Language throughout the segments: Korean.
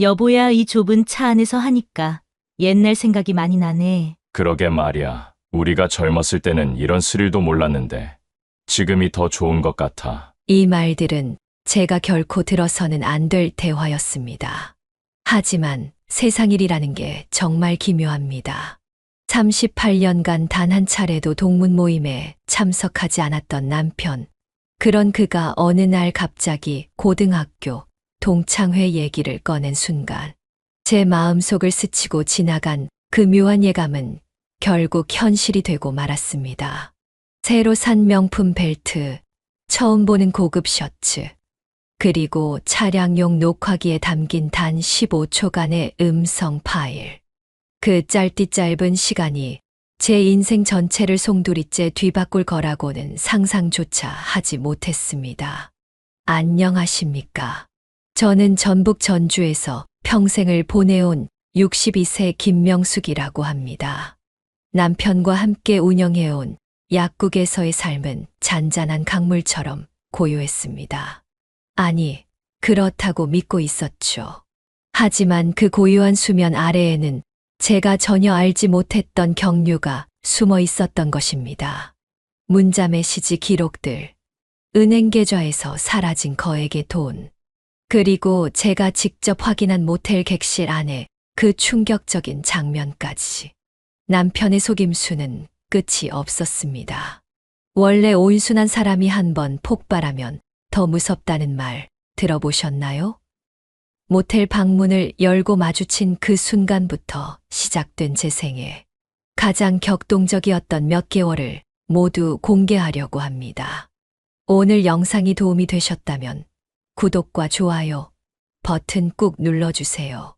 여보야, 이 좁은 차 안에서 하니까 옛날 생각이 많이 나네. 그러게 말이야. 우리가 젊었을 때는 이런 스릴도 몰랐는데 지금이 더 좋은 것 같아. 이 말들은 제가 결코 들어서는 안 될 대화였습니다. 하지만 세상 일이라는 게 정말 기묘합니다. 38년간 단 한 차례도 동문 모임에 참석하지 않았던 남편. 그런 그가 어느 날 갑자기 고등학교 동창회 얘기를 꺼낸 순간 제 마음속을 스치고 지나간 그 묘한 예감은 결국 현실이 되고 말았습니다. 새로 산 명품 벨트, 처음 보는 고급 셔츠, 그리고 차량용 녹화기에 담긴 단 15초간의 음성 파일. 그 짧디 짧은 시간이 제 인생 전체를 송두리째 뒤바꿀 거라고는 상상조차 하지 못했습니다. 안녕하십니까. 저는 전북 전주에서 평생을 보내온 62세 김명숙이라고 합니다. 남편과 함께 운영해온 약국에서의 삶은 잔잔한 강물처럼 고요했습니다. 아니, 그렇다고 믿고 있었죠. 하지만 그 고요한 수면 아래에는 제가 전혀 알지 못했던 경류가 숨어 있었던 것입니다. 문자 메시지 기록들, 은행 계좌에서 사라진 거액의 돈, 그리고 제가 직접 확인한 모텔 객실 안에 그 충격적인 장면까지. 남편의 속임수는 끝이 없었습니다. 원래 온순한 사람이 한번 폭발하면 더 무섭다는 말 들어보셨나요? 모텔 방문을 열고 마주친 그 순간부터 시작된 제 생에 가장 격동적이었던 몇 개월을 모두 공개하려고 합니다. 오늘 영상이 도움이 되셨다면 구독과 좋아요 버튼 꾹 눌러주세요.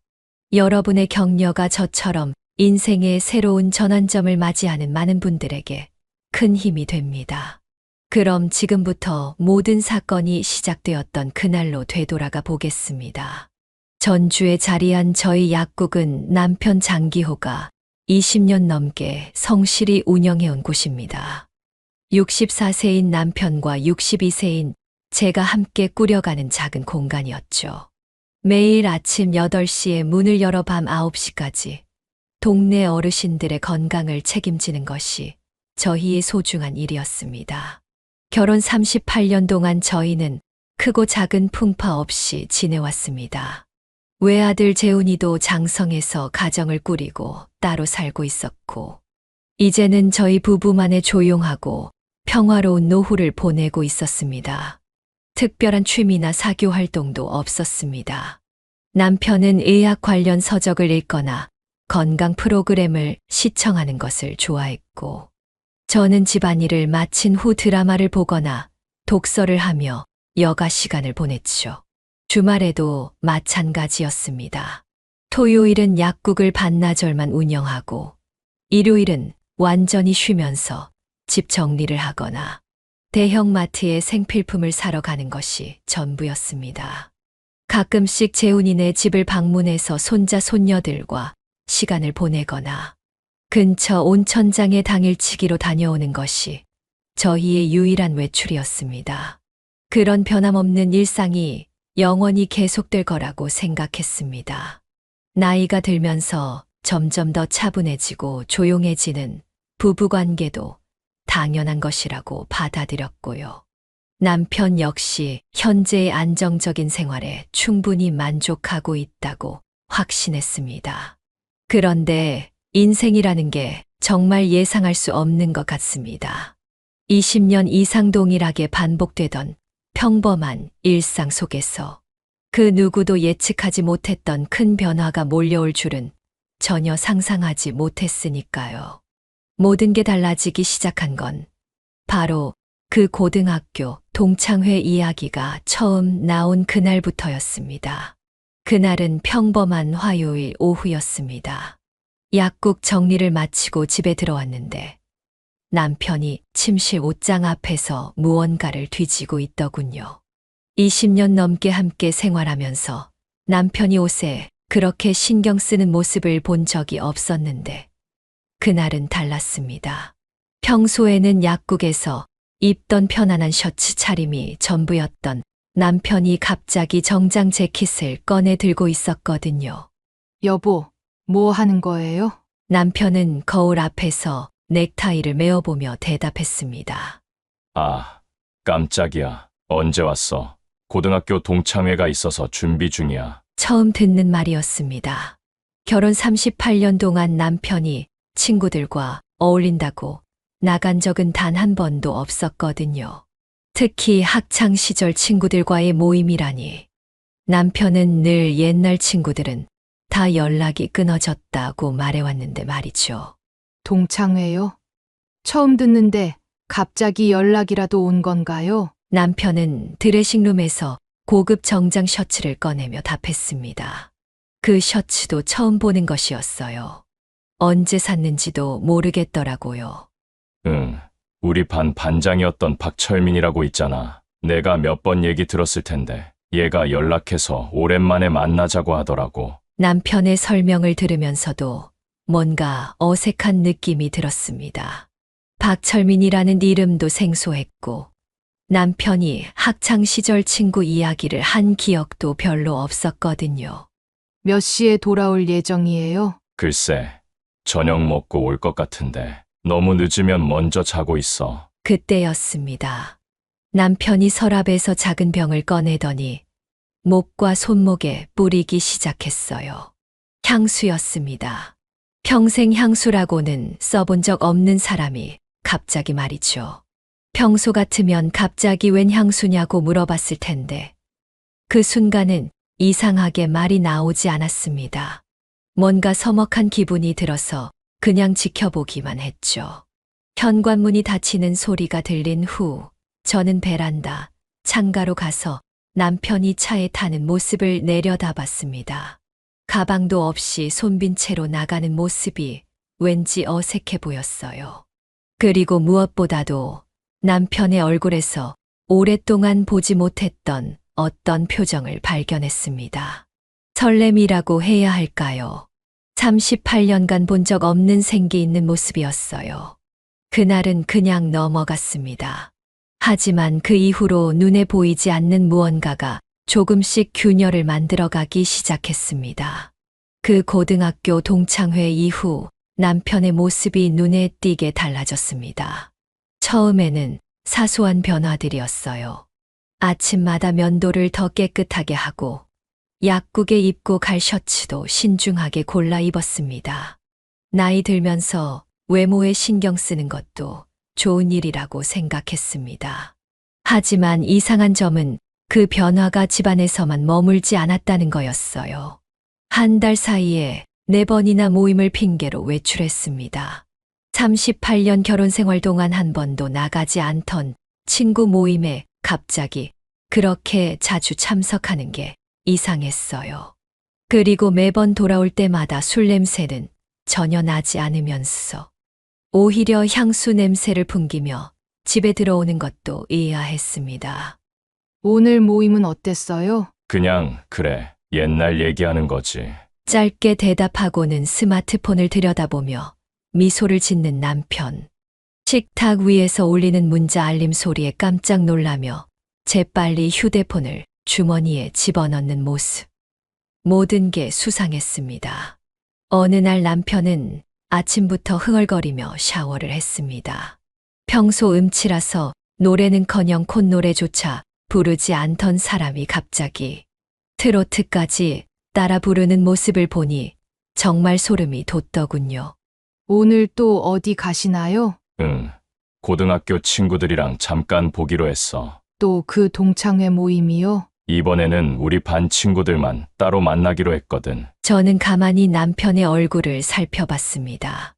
여러분의 격려가 저처럼 인생의 새로운 전환점을 맞이하는 많은 분들에게 큰 힘이 됩니다. 그럼 지금부터 모든 사건이 시작되었던 그날로 되돌아가 보겠습니다. 전주에 자리한 저희 약국은 남편 장기호가 20년 넘게 성실히 운영해온 곳입니다. 64세인 남편과 62세인 제가 함께 꾸려가는 작은 공간이었죠. 매일 아침 8시에 문을 열어 밤 9시까지 동네 어르신들의 건강을 책임지는 것이 저희의 소중한 일이었습니다. 결혼 38년 동안 저희는 크고 작은 풍파 없이 지내왔습니다. 외아들 재훈이도 장성에서 가정을 꾸리고 따로 살고 있었고, 이제는 저희 부부만의 조용하고 평화로운 노후를 보내고 있었습니다. 특별한 취미나 사교 활동도 없었습니다. 남편은 의학 관련 서적을 읽거나 건강 프로그램을 시청하는 것을 좋아했고, 저는 집안일을 마친 후 드라마를 보거나 독서를 하며 여가 시간을 보냈죠. 주말에도 마찬가지였습니다. 토요일은 약국을 반나절만 운영하고, 일요일은 완전히 쉬면서 집 정리를 하거나 대형마트에 생필품을 사러 가는 것이 전부였습니다. 가끔씩 재훈이네 집을 방문해서 손자 손녀들과 시간을 보내거나 근처 온천장에 당일치기로 다녀오는 것이 저희의 유일한 외출이었습니다. 그런 변함없는 일상이 영원히 계속될 거라고 생각했습니다. 나이가 들면서 점점 더 차분해지고 조용해지는 부부관계도 당연한 것이라고 받아들였고요. 남편 역시 현재의 안정적인 생활에 충분히 만족하고 있다고 확신했습니다. 그런데 인생이라는 게 정말 예상할 수 없는 것 같습니다. 20년 이상 동일하게 반복되던 평범한 일상 속에서 그 누구도 예측하지 못했던 큰 변화가 몰려올 줄은 전혀 상상하지 못했으니까요. 모든 게 달라지기 시작한 건 바로 그 고등학교 동창회 이야기가 처음 나온 그날부터였습니다. 그날은 평범한 화요일 오후였습니다. 약국 정리를 마치고 집에 들어왔는데 남편이 침실 옷장 앞에서 무언가를 뒤지고 있더군요. 20년 넘게 함께 생활하면서 남편이 옷에 그렇게 신경 쓰는 모습을 본 적이 없었는데 그날은 달랐습니다. 평소에는 약국에서 입던 편안한 셔츠 차림이 전부였던 남편이 갑자기 정장 재킷을 꺼내 들고 있었거든요. 여보, 뭐 하는 거예요? 남편은 거울 앞에서 넥타이를 메어보며 대답했습니다. 아, 깜짝이야. 언제 왔어? 고등학교 동창회가 있어서 준비 중이야. 처음 듣는 말이었습니다. 결혼 38년 동안 남편이 친구들과 어울린다고 나간 적은 단 한 번도 없었거든요. 특히 학창 시절 친구들과의 모임이라니. 남편은 늘 옛날 친구들은 다 연락이 끊어졌다고 말해왔는데 말이죠. 동창회요? 처음 듣는데 갑자기 연락이라도 온 건가요? 남편은 드레싱룸에서 고급 정장 셔츠를 꺼내며 답했습니다. 그 셔츠도 처음 보는 것이었어요. 언제 샀는지도 모르겠더라고요. 응, 우리 반 반장이었던 박철민이라고 있잖아. 내가 몇 번 얘기 들었을 텐데 얘가 연락해서 오랜만에 만나자고 하더라고. 남편의 설명을 들으면서도 뭔가 어색한 느낌이 들었습니다. 박철민이라는 이름도 생소했고 남편이 학창시절 친구 이야기를 한 기억도 별로 없었거든요. 몇 시에 돌아올 예정이에요? 글쎄, 저녁 먹고 올 것 같은데 너무 늦으면 먼저 자고 있어. 그때였습니다. 남편이 서랍에서 작은 병을 꺼내더니 목과 손목에 뿌리기 시작했어요. 향수였습니다. 평생 향수라고는 써본 적 없는 사람이 갑자기 말이죠. 평소 같으면 갑자기 웬 향수냐고 물어봤을 텐데 그 순간은 이상하게 말이 나오지 않았습니다. 뭔가 서먹한 기분이 들어서 그냥 지켜보기만 했죠. 현관문이 닫히는 소리가 들린 후 저는 베란다 창가로 가서 남편이 차에 타는 모습을 내려다봤습니다. 가방도 없이 손빈 채로 나가는 모습이 왠지 어색해 보였어요. 그리고 무엇보다도 남편의 얼굴에서 오랫동안 보지 못했던 어떤 표정을 발견했습니다. 설렘이라고 해야 할까요? 38년간 본 적 없는 생기 있는 모습이었어요. 그날은 그냥 넘어갔습니다. 하지만 그 이후로 눈에 보이지 않는 무언가가 조금씩 균열을 만들어가기 시작했습니다. 그 고등학교 동창회 이후 남편의 모습이 눈에 띄게 달라졌습니다. 처음에는 사소한 변화들이었어요. 아침마다 면도를 더 깨끗하게 하고 약국에 입고 갈 셔츠도 신중하게 골라 입었습니다. 나이 들면서 외모에 신경 쓰는 것도 좋은 일이라고 생각했습니다. 하지만 이상한 점은 그 변화가 집안에서만 머물지 않았다는 거였어요. 한 달 사이에 4번이나 모임을 핑계로 외출했습니다. 38년 결혼 생활 동안 한 번도 나가지 않던 친구 모임에 갑자기 그렇게 자주 참석하는 게 이상했어요. 그리고 매번 돌아올 때마다 술 냄새는 전혀 나지 않으면서 오히려 향수 냄새를 풍기며 집에 들어오는 것도 의아했습니다. 오늘 모임은 어땠어요? 그냥 그래, 옛날 얘기하는 거지. 짧게 대답하고는 스마트폰을 들여다보며 미소를 짓는 남편. 식탁 위에서 울리는 문자 알림 소리에 깜짝 놀라며 재빨리 휴대폰을 주머니에 집어넣는 모습. 모든 게 수상했습니다. 어느 날 남편은 아침부터 흥얼거리며 샤워를 했습니다. 평소 음치라서 노래는커녕 콧노래조차 부르지 않던 사람이 갑자기 트로트까지 따라 부르는 모습을 보니 정말 소름이 돋더군요. 오늘 또 어디 가시나요? 응, 고등학교 친구들이랑 잠깐 보기로 했어. 또 그 동창회 모임이요? 이번에는 우리 반 친구들만 따로 만나기로 했거든. 저는 가만히 남편의 얼굴을 살펴봤습니다.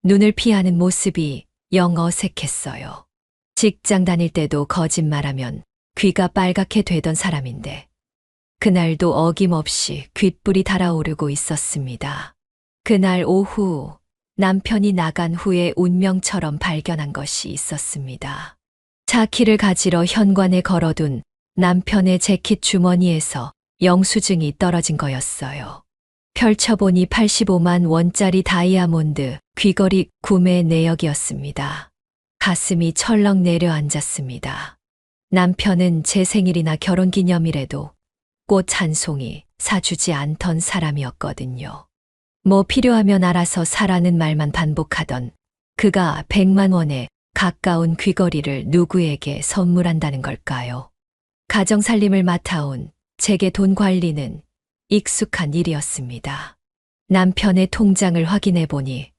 눈을 피하는 모습이 영 어색했어요. 직장 다닐 때도 거짓말하면 귀가 빨갛게 되던 사람인데 그날도 어김없이 귓불이 달아오르고 있었습니다. 그날 오후 남편이 나간 후에 운명처럼 발견한 것이 있었습니다. 차 키를 가지러 현관에 걸어둔 남편의 재킷 주머니에서 영수증이 떨어진 거였어요. 펼쳐보니 85만 원짜리 다이아몬드 귀걸이 구매 내역이었습니다. 가슴이 철렁 내려앉았습니다. 남편은 제 생일이나 결혼 기념일에도 꽃 한 송이 사주지 않던 사람이었거든요. 뭐 필요하면 알아서 사라는 말만 반복하던 그가 100만 원에 가까운 귀걸이를 누구에게 선물한다는 걸까요? 가정 살림을 맡아온 제게 돈 관리는 익숙한 일이었습니다. 남편의 통장을 확인해 보니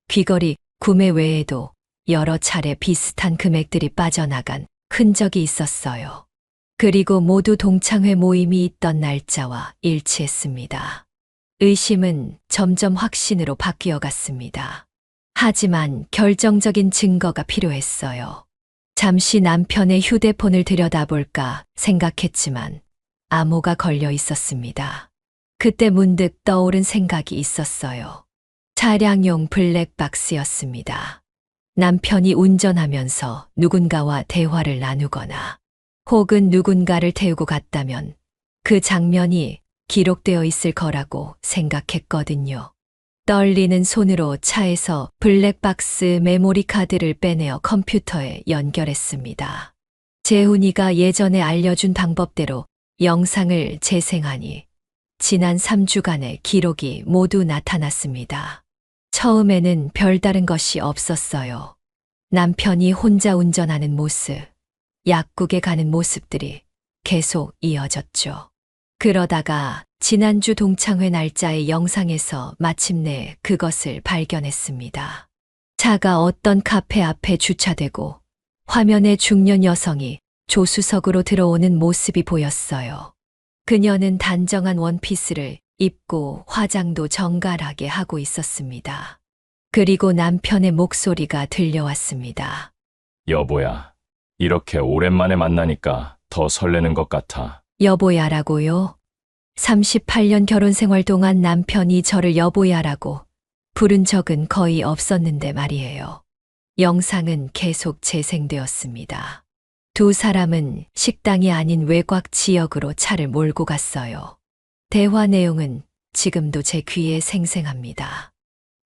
귀걸이 구매 외에도 여러 차례 비슷한 금액들이 빠져나간 흔적이 있었어요. 그리고 모두 동창회 모임이 있던 날짜와 일치했습니다. 의심은 점점 확신으로 바뀌어 갔습니다. 하지만 결정적인 증거가 필요했어요. 잠시 남편의 휴대폰을 들여다볼까 생각했지만 암호가 걸려 있었습니다. 그때 문득 떠오른 생각이 있었어요. 차량용 블랙박스였습니다. 남편이 운전하면서 누군가와 대화를 나누거나 혹은 누군가를 태우고 갔다면 그 장면이 기록되어 있을 거라고 생각했거든요. 떨리는 손으로 차에서 블랙박스 메모리 카드를 빼내어 컴퓨터에 연결했습니다. 재훈이가 예전에 알려준 방법대로 영상을 재생하니 지난 3주간의 기록이 모두 나타났습니다. 처음에는 별다른 것이 없었어요. 남편이 혼자 운전하는 모습, 약국에 가는 모습들이 계속 이어졌죠. 그러다가 지난주 동창회 날짜의 영상에서 마침내 그것을 발견했습니다. 차가 어떤 카페 앞에 주차되고 화면에 중년 여성이 조수석으로 들어오는 모습이 보였어요. 그녀는 단정한 원피스를 입고 화장도 정갈하게 하고 있었습니다. 그리고 남편의 목소리가 들려왔습니다. 여보야, 이렇게 오랜만에 만나니까 더 설레는 것 같아. 여보야라고요? 38년 결혼 생활 동안 남편이 저를 여보야라고 부른 적은 거의 없었는데 말이에요. 영상은 계속 재생되었습니다. 두 사람은 식당이 아닌 외곽 지역으로 차를 몰고 갔어요. 대화 내용은 지금도 제 귀에 생생합니다.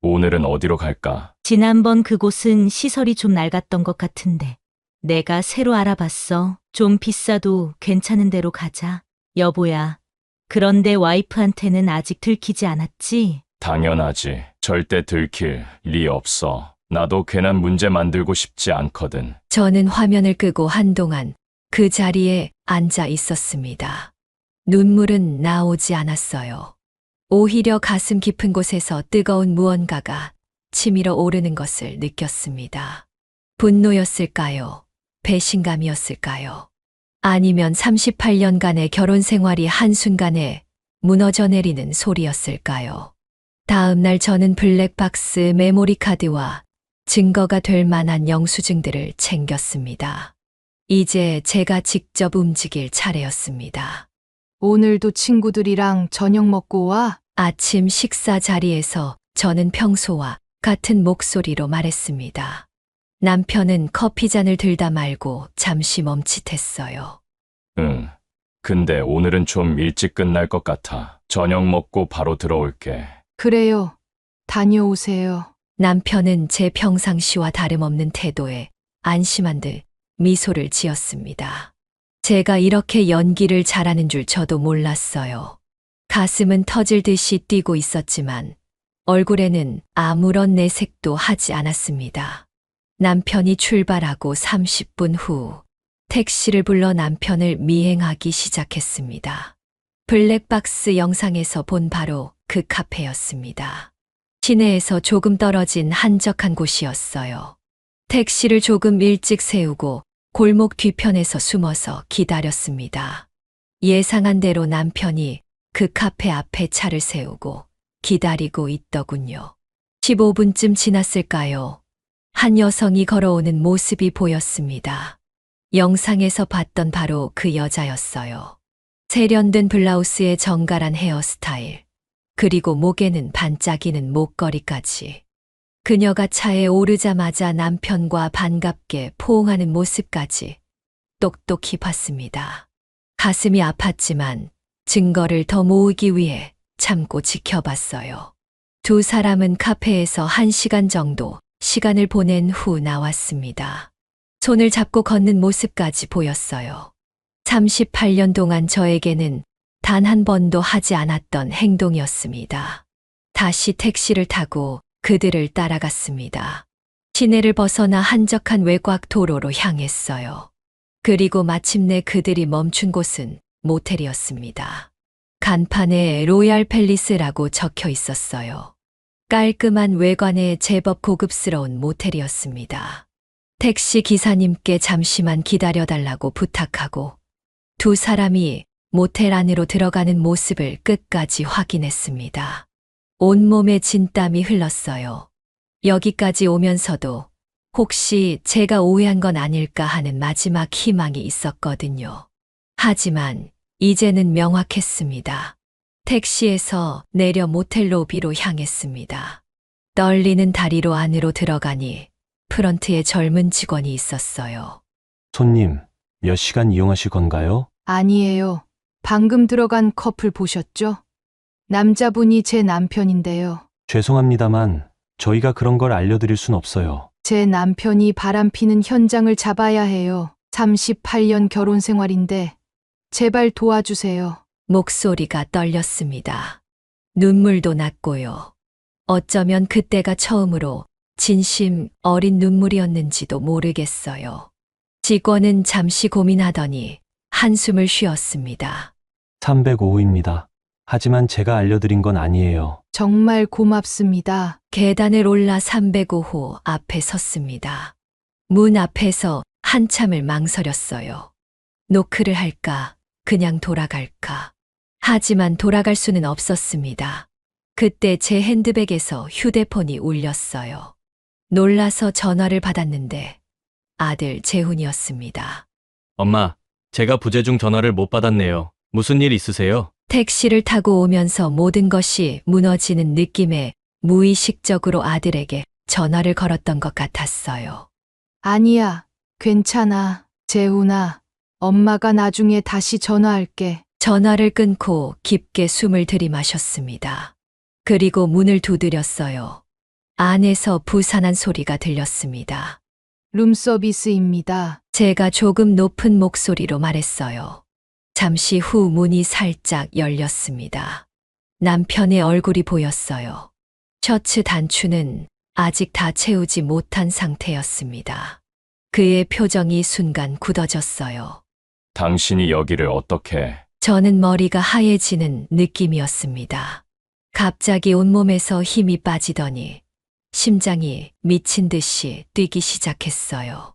오늘은 어디로 갈까? 지난번 그곳은 시설이 좀 낡았던 것 같은데. 내가 새로 알아봤어. 좀 비싸도 괜찮은 데로 가자. 여보야. 그런데 와이프한테는 아직 들키지 않았지? 당연하지. 절대 들킬 리 없어. 나도 괜한 문제 만들고 싶지 않거든. 저는 화면을 끄고 한동안 그 자리에 앉아 있었습니다. 눈물은 나오지 않았어요. 오히려 가슴 깊은 곳에서 뜨거운 무언가가 치밀어 오르는 것을 느꼈습니다. 분노였을까요? 배신감이었을까요? 아니면 38년간의 결혼 생활이 한순간에 무너져 내리는 소리였을까요? 다음 날 저는 블랙박스 메모리 카드와 증거가 될 만한 영수증들을 챙겼습니다. 이제 제가 직접 움직일 차례였습니다. 오늘도 친구들이랑 저녁 먹고 와? 아침 식사 자리에서 저는 평소와 같은 목소리로 말했습니다. 남편은 커피잔을 들다 말고 잠시 멈칫했어요. 응. 근데 오늘은 좀 일찍 끝날 것 같아. 저녁 먹고 바로 들어올게. 그래요. 다녀오세요. 남편은 제 평상시와 다름없는 태도에 안심한 듯 미소를 지었습니다. 제가 이렇게 연기를 잘하는 줄 저도 몰랐어요. 가슴은 터질 듯이 뛰고 있었지만 얼굴에는 아무런 내색도 하지 않았습니다. 남편이 출발하고 30분 후 택시를 불러 남편을 미행하기 시작했습니다. 블랙박스 영상에서 본 바로 그 카페였습니다. 시내에서 조금 떨어진 한적한 곳이었어요. 택시를 조금 일찍 세우고 골목 뒤편에서 숨어서 기다렸습니다. 예상한 대로 남편이 그 카페 앞에 차를 세우고 기다리고 있더군요. 15분쯤 지났을까요? 한 여성이 걸어오는 모습이 보였습니다. 영상에서 봤던 바로 그 여자였어요. 세련된 블라우스에 정갈한 헤어스타일, 그리고 목에는 반짝이는 목걸이까지. 그녀가 차에 오르자마자 남편과 반갑게 포옹하는 모습까지 똑똑히 봤습니다. 가슴이 아팠지만 증거를 더 모으기 위해 참고 지켜봤어요. 두 사람은 카페에서 1시간 정도 시간을 보낸 후 나왔습니다. 손을 잡고 걷는 모습까지 보였어요. 38년 동안 저에게는 단 한 번도 하지 않았던 행동이었습니다. 다시 택시를 타고 그들을 따라갔습니다. 시내를 벗어나 한적한 외곽 도로로 향했어요. 그리고 마침내 그들이 멈춘 곳은 모텔이었습니다. 간판에 로얄 팰리스라고 적혀 있었어요. 깔끔한 외관에 제법 고급스러운 모텔이었습니다. 택시 기사님께 잠시만 기다려달라고 부탁하고 두 사람이 모텔 안으로 들어가는 모습을 끝까지 확인했습니다. 온몸에 진땀이 흘렀어요. 여기까지 오면서도 혹시 제가 오해한 건 아닐까 하는 마지막 희망이 있었거든요. 하지만 이제는 명확했습니다. 택시에서 내려 모텔 로비로 향했습니다. 떨리는 다리로 안으로 들어가니 프런트에 젊은 직원이 있었어요. 손님, 몇 시간 이용하실 건가요? 아니에요. 방금 들어간 커플 보셨죠? 남자분이 제 남편인데요. 죄송합니다만 저희가 그런 걸 알려드릴 순 없어요. 제 남편이 바람피는 현장을 잡아야 해요. 38년 결혼 생활인데 제발 도와주세요. 목소리가 떨렸습니다. 눈물도 났고요. 어쩌면 그때가 처음으로 진심 어린 눈물이었는지도 모르겠어요. 직원은 잠시 고민하더니 한숨을 쉬었습니다. 305호입니다. 하지만 제가 알려드린 건 아니에요. 정말 고맙습니다. 계단을 올라 305호 앞에 섰습니다. 문 앞에서 한참을 망설였어요. 노크를 할까, 그냥 돌아갈까. 하지만 돌아갈 수는 없었습니다. 그때 제 핸드백에서 휴대폰이 울렸어요. 놀라서 전화를 받았는데 아들 재훈이었습니다. 엄마, 제가 부재 중 전화를 못 받았네요. 무슨 일 있으세요? 택시를 타고 오면서 모든 것이 무너지는 느낌에 무의식적으로 아들에게 전화를 걸었던 것 같았어요. 아니야, 괜찮아. 재훈아, 엄마가 나중에 다시 전화할게. 전화를 끊고 깊게 숨을 들이마셨습니다. 그리고 문을 두드렸어요. 안에서 부산한 소리가 들렸습니다. 룸서비스입니다. 제가 조금 높은 목소리로 말했어요. 잠시 후 문이 살짝 열렸습니다. 남편의 얼굴이 보였어요. 셔츠 단추는 아직 다 채우지 못한 상태였습니다. 그의 표정이 순간 굳어졌어요. 당신이 여기를 어떻게... 저는 머리가 하얘지는 느낌이었습니다. 갑자기 온몸에서 힘이 빠지더니 심장이 미친 듯이 뛰기 시작했어요.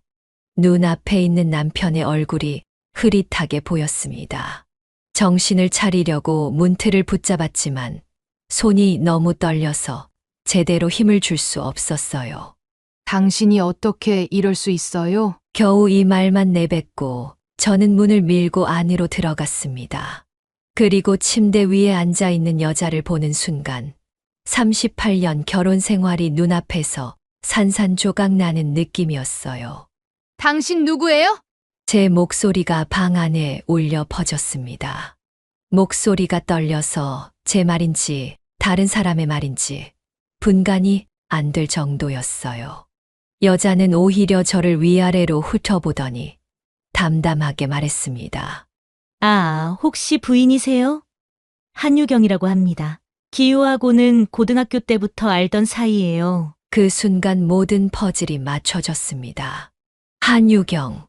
눈앞에 있는 남편의 얼굴이 흐릿하게 보였습니다. 정신을 차리려고 문틀을 붙잡았지만 손이 너무 떨려서 제대로 힘을 줄 수 없었어요. 당신이 어떻게 이럴 수 있어요? 겨우 이 말만 내뱉고 저는 문을 밀고 안으로 들어갔습니다. 그리고 침대 위에 앉아 있는 여자를 보는 순간 38년 결혼 생활이 눈앞에서 산산조각 나는 느낌이었어요. 당신 누구예요? 제 목소리가 방 안에 울려 퍼졌습니다. 목소리가 떨려서 제 말인지 다른 사람의 말인지 분간이 안 될 정도였어요. 여자는 오히려 저를 위아래로 훑어보더니 담담하게 말했습니다. 아, 혹시 부인이세요? 한유경이라고 합니다. 기우하고는 고등학교 때부터 알던 사이예요. 그 순간 모든 퍼즐이 맞춰졌습니다. 한유경.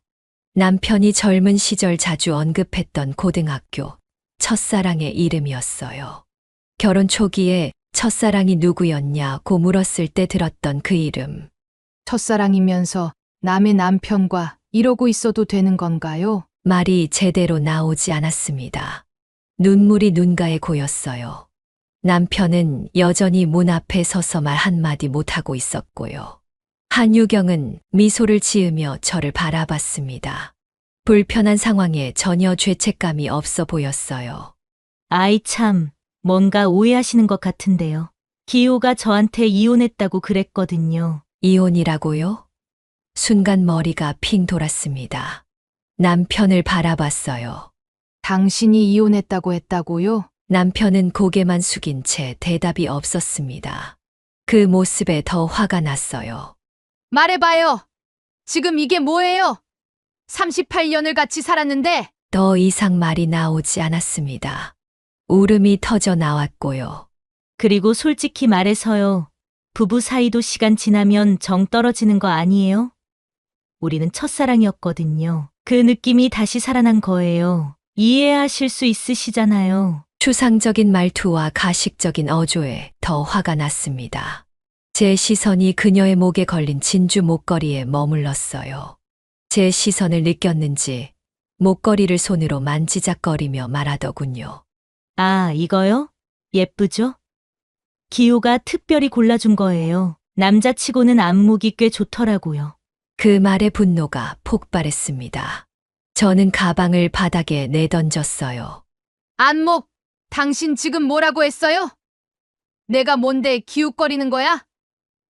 남편이 젊은 시절 자주 언급했던 고등학교 첫사랑의 이름이었어요. 결혼 초기에 첫사랑이 누구였냐고 물었을 때 들었던 그 이름. 첫사랑이면서 남의 남편과 이러고 있어도 되는 건가요? 말이 제대로 나오지 않았습니다. 눈물이 눈가에 고였어요. 남편은 여전히 문 앞에 서서 말 한마디 못하고 있었고요. 한유경은 미소를 지으며 저를 바라봤습니다. 불편한 상황에 전혀 죄책감이 없어 보였어요. 아이 참, 뭔가 오해하시는 것 같은데요. 기호가 저한테 이혼했다고 그랬거든요. 이혼이라고요? 순간 머리가 핑 돌았습니다. 남편을 바라봤어요. 당신이 이혼했다고 했다고요? 남편은 고개만 숙인 채 대답이 없었습니다. 그 모습에 더 화가 났어요. 말해봐요. 지금 이게 뭐예요? 38년을 같이 살았는데 더 이상 말이 나오지 않았습니다. 울음이 터져 나왔고요. 그리고 솔직히 말해서요. 부부 사이도 시간 지나면 정 떨어지는 거 아니에요? 우리는 첫사랑이었거든요. 그 느낌이 다시 살아난 거예요. 이해하실 수 있으시잖아요. 추상적인 말투와 가식적인 어조에 더 화가 났습니다. 제 시선이 그녀의 목에 걸린 진주 목걸이에 머물렀어요. 제 시선을 느꼈는지 목걸이를 손으로 만지작거리며 말하더군요. 아, 이거요? 예쁘죠? 기호가 특별히 골라준 거예요. 남자치고는 안목이 꽤 좋더라고요. 그 말에 분노가 폭발했습니다. 저는 가방을 바닥에 내던졌어요. 안목, 당신 지금 뭐라고 했어요? 내가 뭔데 기웃거리는 거야?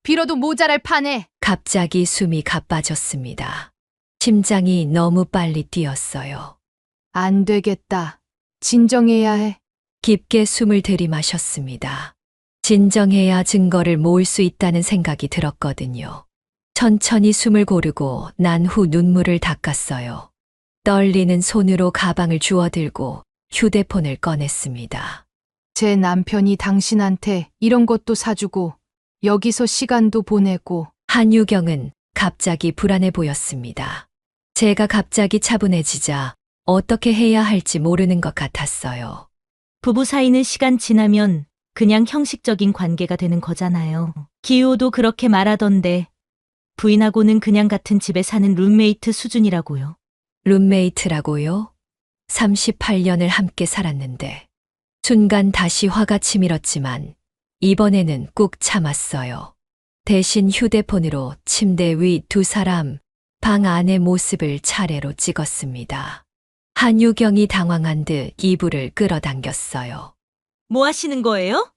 빌어도 모자랄 판에. 갑자기 숨이 가빠졌습니다. 심장이 너무 빨리 뛰었어요. 안 되겠다. 진정해야 해. 깊게 숨을 들이마셨습니다. 진정해야 증거를 모을 수 있다는 생각이 들었거든요. 천천히 숨을 고르고 난 후 눈물을 닦았어요. 떨리는 손으로 가방을 주워들고 휴대폰을 꺼냈습니다. 제 남편이 당신한테 이런 것도 사주고 여기서 시간도 보내고 한유경은 갑자기 불안해 보였습니다. 제가 갑자기 차분해지자 어떻게 해야 할지 모르는 것 같았어요. 부부 사이는 시간 지나면 그냥 형식적인 관계가 되는 거잖아요. 기호도 그렇게 말하던데 부인하고는 그냥 같은 집에 사는 룸메이트 수준이라고요. 룸메이트라고요? 38년을 함께 살았는데 순간 다시 화가 치밀었지만 이번에는 꾹 참았어요. 대신 휴대폰으로 침대 위 두 사람 방 안의 모습을 차례로 찍었습니다. 한유경이 당황한 듯 이불을 끌어당겼어요. 뭐 하시는 거예요?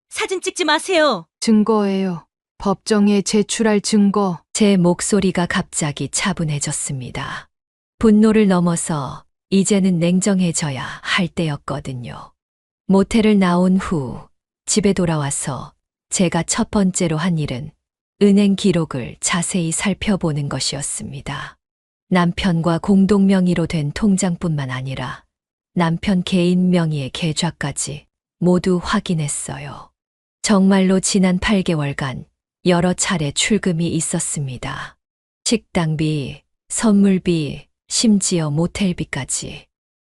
사진 찍지 마세요. 증거예요. 법정에 제출할 증거. 제 목소리가 갑자기 차분해졌습니다. 분노를 넘어서 이제는 냉정해져야 할 때였거든요. 모텔을 나온 후 집에 돌아와서 제가 첫 번째로 한 일은 은행 기록을 자세히 살펴보는 것이었습니다. 남편과 공동 명의로 된 통장뿐만 아니라 남편 개인 명의의 계좌까지 모두 확인했어요. 정말로 지난 8개월간 여러 차례 출금이 있었습니다. 식당비, 선물비, 심지어 모텔비까지.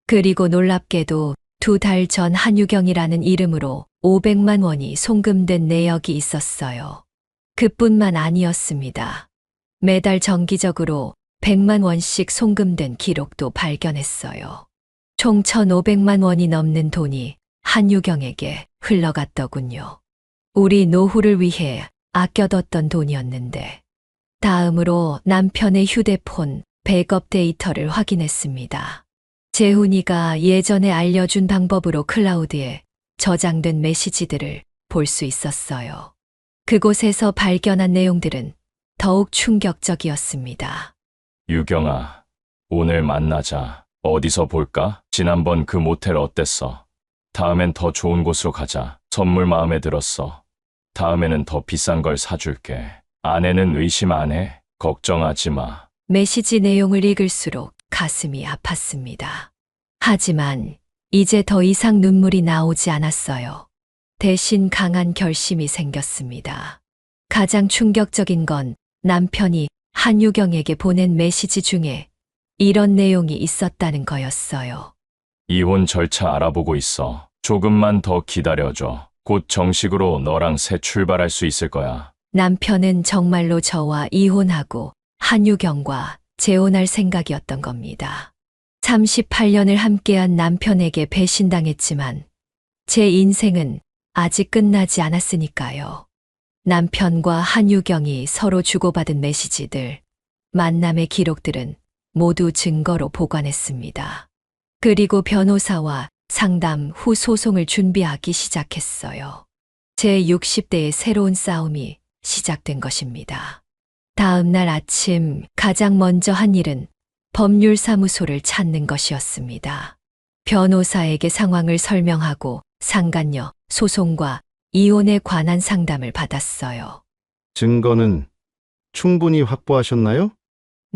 그리고 놀랍게도 2달 전 한유경이라는 이름으로 500만 원이 송금된 내역이 있었어요. 그뿐만 아니었습니다. 매달 정기적으로 100만 원씩 송금된 기록도 발견했어요. 총 1,500만 원이 넘는 돈이 한유경에게 흘러갔더군요. 우리 노후를 위해 아껴뒀던 돈이었는데. 다음으로 남편의 휴대폰 백업 데이터를 확인했습니다. 재훈이가 예전에 알려준 방법으로 클라우드에 저장된 메시지들을 볼 수 있었어요. 그곳에서 발견한 내용들은 더욱 충격적이었습니다. 유경아, 오늘 만나자. 어디서 볼까? 지난번 그 모텔 어땠어? 다음엔 더 좋은 곳으로 가자. 선물 마음에 들었어. 다음에는 더 비싼 걸 사줄게. 아내는 의심 안 해. 걱정하지 마. 메시지 내용을 읽을수록 가슴이 아팠습니다. 하지만 이제 더 이상 눈물이 나오지 않았어요. 대신 강한 결심이 생겼습니다. 가장 충격적인 건 남편이 한유경에게 보낸 메시지 중에 이런 내용이 있었다는 거였어요. 이혼 절차 알아보고 있어. 조금만 더 기다려줘. 곧 정식으로 너랑 새 출발할 수 있을 거야. 남편은 정말로 저와 이혼하고 한유경과 재혼할 생각이었던 겁니다. 38년을 함께한 남편에게 배신당했지만 제 인생은 아직 끝나지 않았으니까요. 남편과 한유경이 서로 주고받은 메시지들, 만남의 기록들은 모두 증거로 보관했습니다. 그리고 변호사와 상담 후 소송을 준비하기 시작했어요. 제 60대의 새로운 싸움이 시작된 것입니다. 다음 날 아침 가장 먼저 한 일은 법률사무소를 찾는 것이었습니다. 변호사에게 상황을 설명하고 상간녀, 소송과 이혼에 관한 상담을 받았어요. 증거는 충분히 확보하셨나요?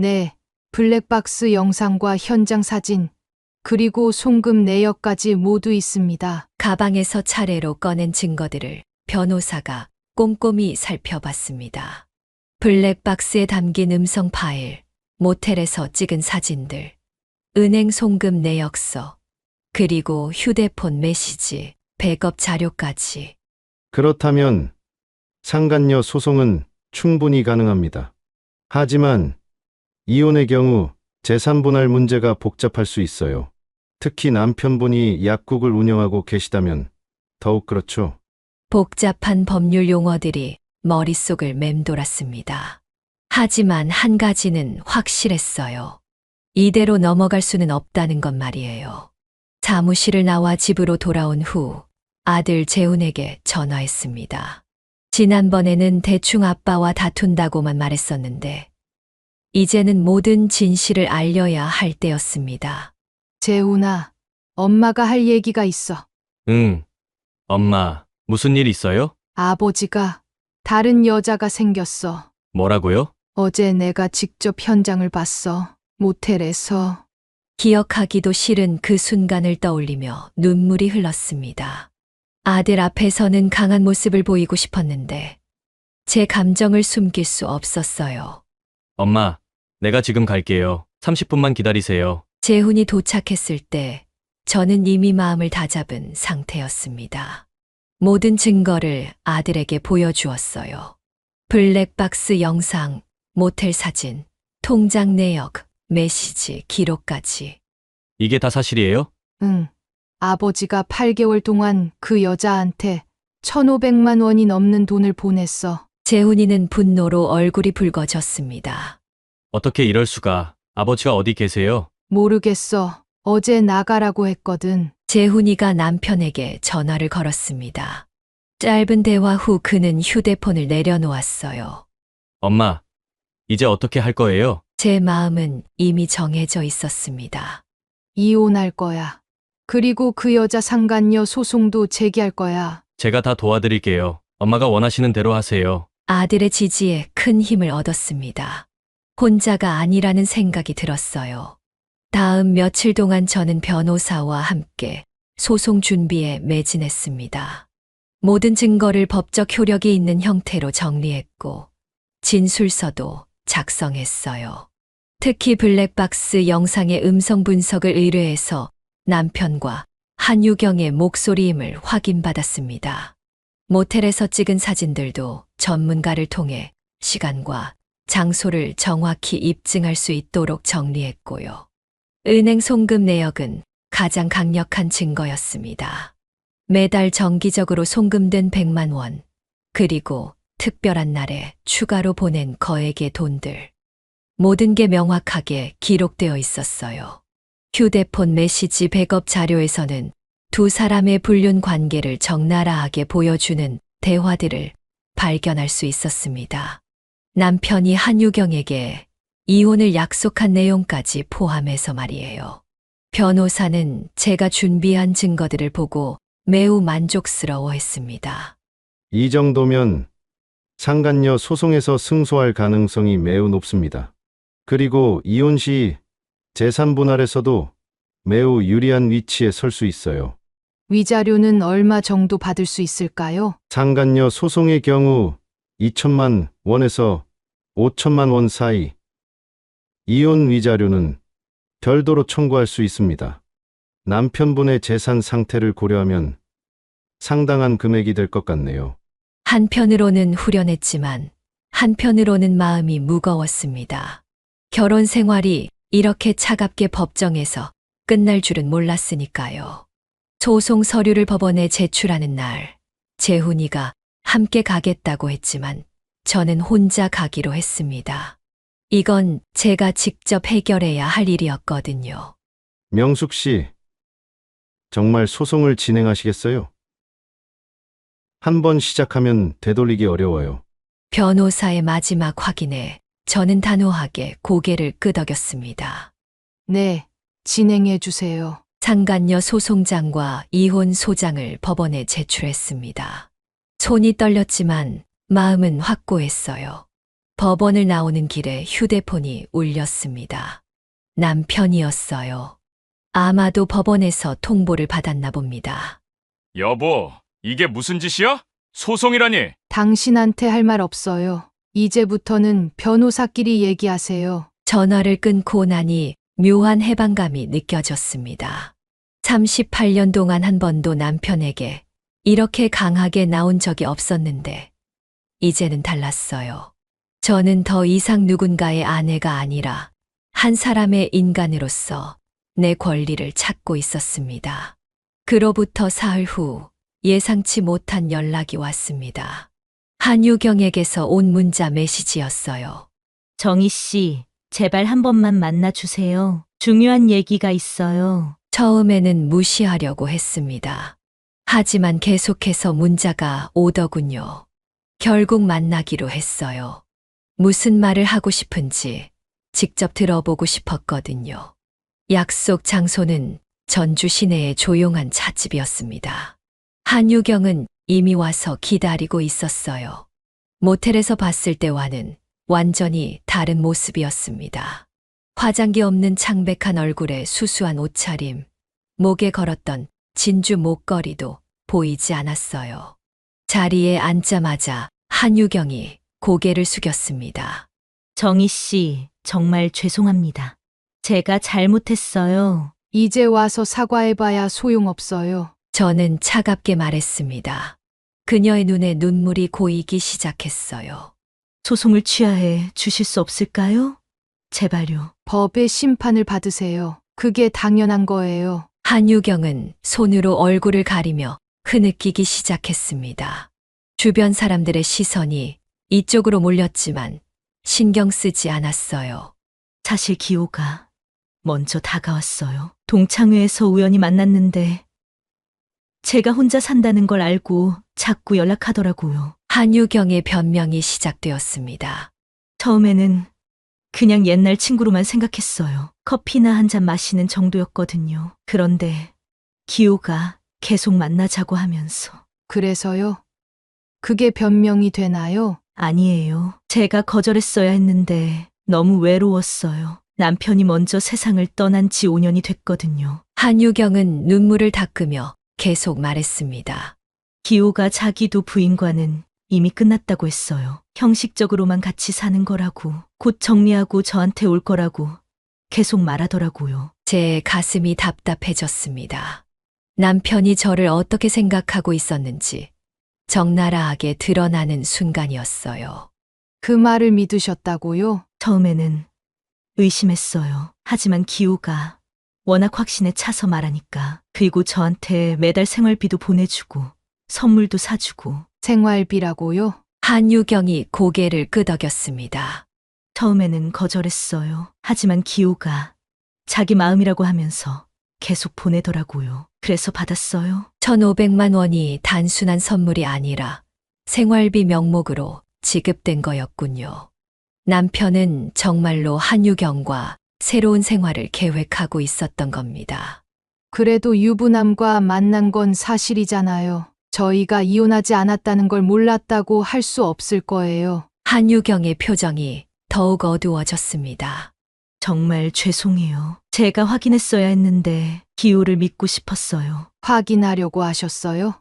네, 블랙박스 영상과 현장 사진, 그리고 송금 내역까지 모두 있습니다. 가방에서 차례로 꺼낸 증거들을 변호사가 꼼꼼히 살펴봤습니다. 블랙박스에 담긴 음성 파일, 모텔에서 찍은 사진들, 은행 송금 내역서, 그리고 휴대폰 메시지, 백업 자료까지. 그렇다면 상간녀 소송은 충분히 가능합니다. 하지만 이혼의 경우 재산 분할 문제가 복잡할 수 있어요. 특히 남편분이 약국을 운영하고 계시다면 더욱 그렇죠. 복잡한 법률 용어들이 머릿속을 맴돌았습니다. 하지만 한 가지는 확실했어요. 이대로 넘어갈 수는 없다는 것 말이에요. 사무실을 나와 집으로 돌아온 후 아들 재훈에게 전화했습니다. 지난번에는 대충 아빠와 다툰다고만 말했었는데 이제는 모든 진실을 알려야 할 때였습니다. 재훈아, 엄마가 할 얘기가 있어. 응. 엄마, 무슨 일 있어요? 아버지가 다른 여자가 생겼어. 뭐라고요? 어제 내가 직접 현장을 봤어. 모텔에서. 기억하기도 싫은 그 순간을 떠올리며 눈물이 흘렀습니다. 아들 앞에서는 강한 모습을 보이고 싶었는데 제 감정을 숨길 수 없었어요. 엄마, 내가 지금 갈게요. 30분만 기다리세요. 재훈이 도착했을 때 저는 이미 마음을 다잡은 상태였습니다. 모든 증거를 아들에게 보여주었어요. 블랙박스 영상, 모텔 사진, 통장 내역, 메시지, 기록까지. 이게 다 사실이에요? 응. 아버지가 8개월 동안 그 여자한테 1,500만 원이 넘는 돈을 보냈어. 재훈이는 분노로 얼굴이 붉어졌습니다. 어떻게 이럴 수가? 아버지가 어디 계세요? 모르겠어. 어제 나가라고 했거든. 재훈이가 남편에게 전화를 걸었습니다. 짧은 대화 후 그는 휴대폰을 내려놓았어요. 엄마, 이제 어떻게 할 거예요? 제 마음은 이미 정해져 있었습니다. 이혼할 거야. 그리고 그 여자 상간녀 소송도 제기할 거야. 제가 다 도와드릴게요. 엄마가 원하시는 대로 하세요. 아들의 지지에 큰 힘을 얻었습니다. 혼자가 아니라는 생각이 들었어요. 다음 며칠 동안 저는 변호사와 함께 소송 준비에 매진했습니다. 모든 증거를 법적 효력이 있는 형태로 정리했고 진술서도 작성했어요. 특히 블랙박스 영상의 음성 분석을 의뢰해서 남편과 한유경의 목소리임을 확인받았습니다. 모텔에서 찍은 사진들도 전문가를 통해 시간과 장소를 정확히 입증할 수 있도록 정리했고요. 은행 송금 내역은 가장 강력한 증거였습니다. 매달 정기적으로 송금된 100만 원, 그리고 특별한 날에 추가로 보낸 거액의 돈들. 모든 게 명확하게 기록되어 있었어요. 휴대폰 메시지 백업 자료에서는 두 사람의 불륜 관계를 적나라하게 보여주는 대화들을 발견할 수 있었습니다. 남편이 한유경에게 이혼을 약속한 내용까지 포함해서 말이에요. 변호사는 제가 준비한 증거들을 보고 매우 만족스러워했습니다. 이 정도면 상간녀 소송에서 승소할 가능성이 매우 높습니다. 그리고 이혼 시 재산 분할에서도 매우 유리한 위치에 설 수 있어요. 위자료는 얼마 정도 받을 수 있을까요? 상간녀 소송의 경우 2천만 원에서 5천만 원 사이, 이혼 위자료는 별도로 청구할 수 있습니다. 남편분의 재산 상태를 고려하면 상당한 금액이 될 것 같네요. 한편으로는 후련했지만 한편으로는 마음이 무거웠습니다. 결혼 생활이 이렇게 차갑게 법정에서 끝날 줄은 몰랐으니까요. 소송 서류를 법원에 제출하는 날, 재훈이가 함께 가겠다고 했지만 저는 혼자 가기로 했습니다. 이건 제가 직접 해결해야 할 일이었거든요. 명숙 씨, 정말 소송을 진행하시겠어요? 한 번 시작하면 되돌리기 어려워요. 변호사의 마지막 확인에 저는 단호하게 고개를 끄덕였습니다. 네, 진행해 주세요. 상간녀 소송장과 이혼 소장을 법원에 제출했습니다. 손이 떨렸지만 마음은 확고했어요. 법원을 나오는 길에 휴대폰이 울렸습니다. 남편이었어요. 아마도 법원에서 통보를 받았나 봅니다. 여보, 이게 무슨 짓이야? 소송이라니. 당신한테 할 말 없어요. 이제부터는 변호사끼리 얘기하세요. 전화를 끊고 나니 묘한 해방감이 느껴졌습니다. 38년 동안 한 번도 남편에게 이렇게 강하게 나온 적이 없었는데, 이제는 달랐어요. 저는 더 이상 누군가의 아내가 아니라 한 사람의 인간으로서 내 권리를 찾고 있었습니다. 그로부터 사흘 후 예상치 못한 연락이 왔습니다. 한유경에게서 온 문자 메시지였어요. 정희 씨, 제발 한 번만 만나주세요. 중요한 얘기가 있어요. 처음에는 무시하려고 했습니다. 하지만 계속해서 문자가 오더군요. 결국 만나기로 했어요. 무슨 말을 하고 싶은지 직접 들어보고 싶었거든요. 약속 장소는 전주 시내의 조용한 찻집이었습니다. 한유경은 이미 와서 기다리고 있었어요. 모텔에서 봤을 때와는 완전히 다른 모습이었습니다. 화장기 없는 창백한 얼굴에 수수한 옷차림, 목에 걸었던 진주 목걸이도 보이지 않았어요. 자리에 앉자마자 한유경이 고개를 숙였습니다. 정희 씨, 정말 죄송합니다. 제가 잘못했어요. 이제 와서 사과해봐야 소용없어요. 저는 차갑게 말했습니다. 그녀의 눈에 눈물이 고이기 시작했어요. 소송을 취하해 주실 수 없을까요? 제발요. 법의 심판을 받으세요. 그게 당연한 거예요. 한유경은 손으로 얼굴을 가리며 흐느끼기 시작했습니다. 주변 사람들의 시선이 이쪽으로 몰렸지만 신경 쓰지 않았어요. 사실 기호가 먼저 다가왔어요. 동창회에서 우연히 만났는데 제가 혼자 산다는 걸 알고 자꾸 연락하더라고요. 한유경의 변명이 시작되었습니다. 처음에는 그냥 옛날 친구로만 생각했어요. 커피나 한 잔 마시는 정도였거든요. 그런데 기호가 계속 만나자고 하면서 그래서요? 그게 변명이 되나요? 아니에요. 제가 거절했어야 했는데 너무 외로웠어요. 남편이 먼저 세상을 떠난 지 5년이 됐거든요. 한유경은 눈물을 닦으며 계속 말했습니다. 기호가 자기도 부인과는 이미 끝났다고 했어요. 형식적으로만 같이 사는 거라고, 곧 정리하고 저한테 올 거라고 계속 말하더라고요. 제 가슴이 답답해졌습니다. 남편이 저를 어떻게 생각하고 있었는지 적나라하게 드러나는 순간이었어요. 그 말을 믿으셨다고요? 처음에는 의심했어요. 하지만 기호가 워낙 확신에 차서 말하니까, 그리고 저한테 매달 생활비도 보내주고 선물도 사주고. 생활비라고요? 한유경이 고개를 끄덕였습니다. 처음에는 거절했어요. 하지만 기호가 자기 마음이라고 하면서 계속 보내더라고요. 그래서 받았어요. 1,500만 원이 단순한 선물이 아니라 생활비 명목으로 지급된 거였군요. 남편은 정말로 한유경과 새로운 생활을 계획하고 있었던 겁니다. 그래도 유부남과 만난 건 사실이잖아요. 저희가 이혼하지 않았다는 걸 몰랐다고 할 수 없을 거예요. 한유경의 표정이 더욱 어두워졌습니다. 정말 죄송해요. 제가 확인했어야 했는데 기호를 믿고 싶었어요. 확인하려고 하셨어요?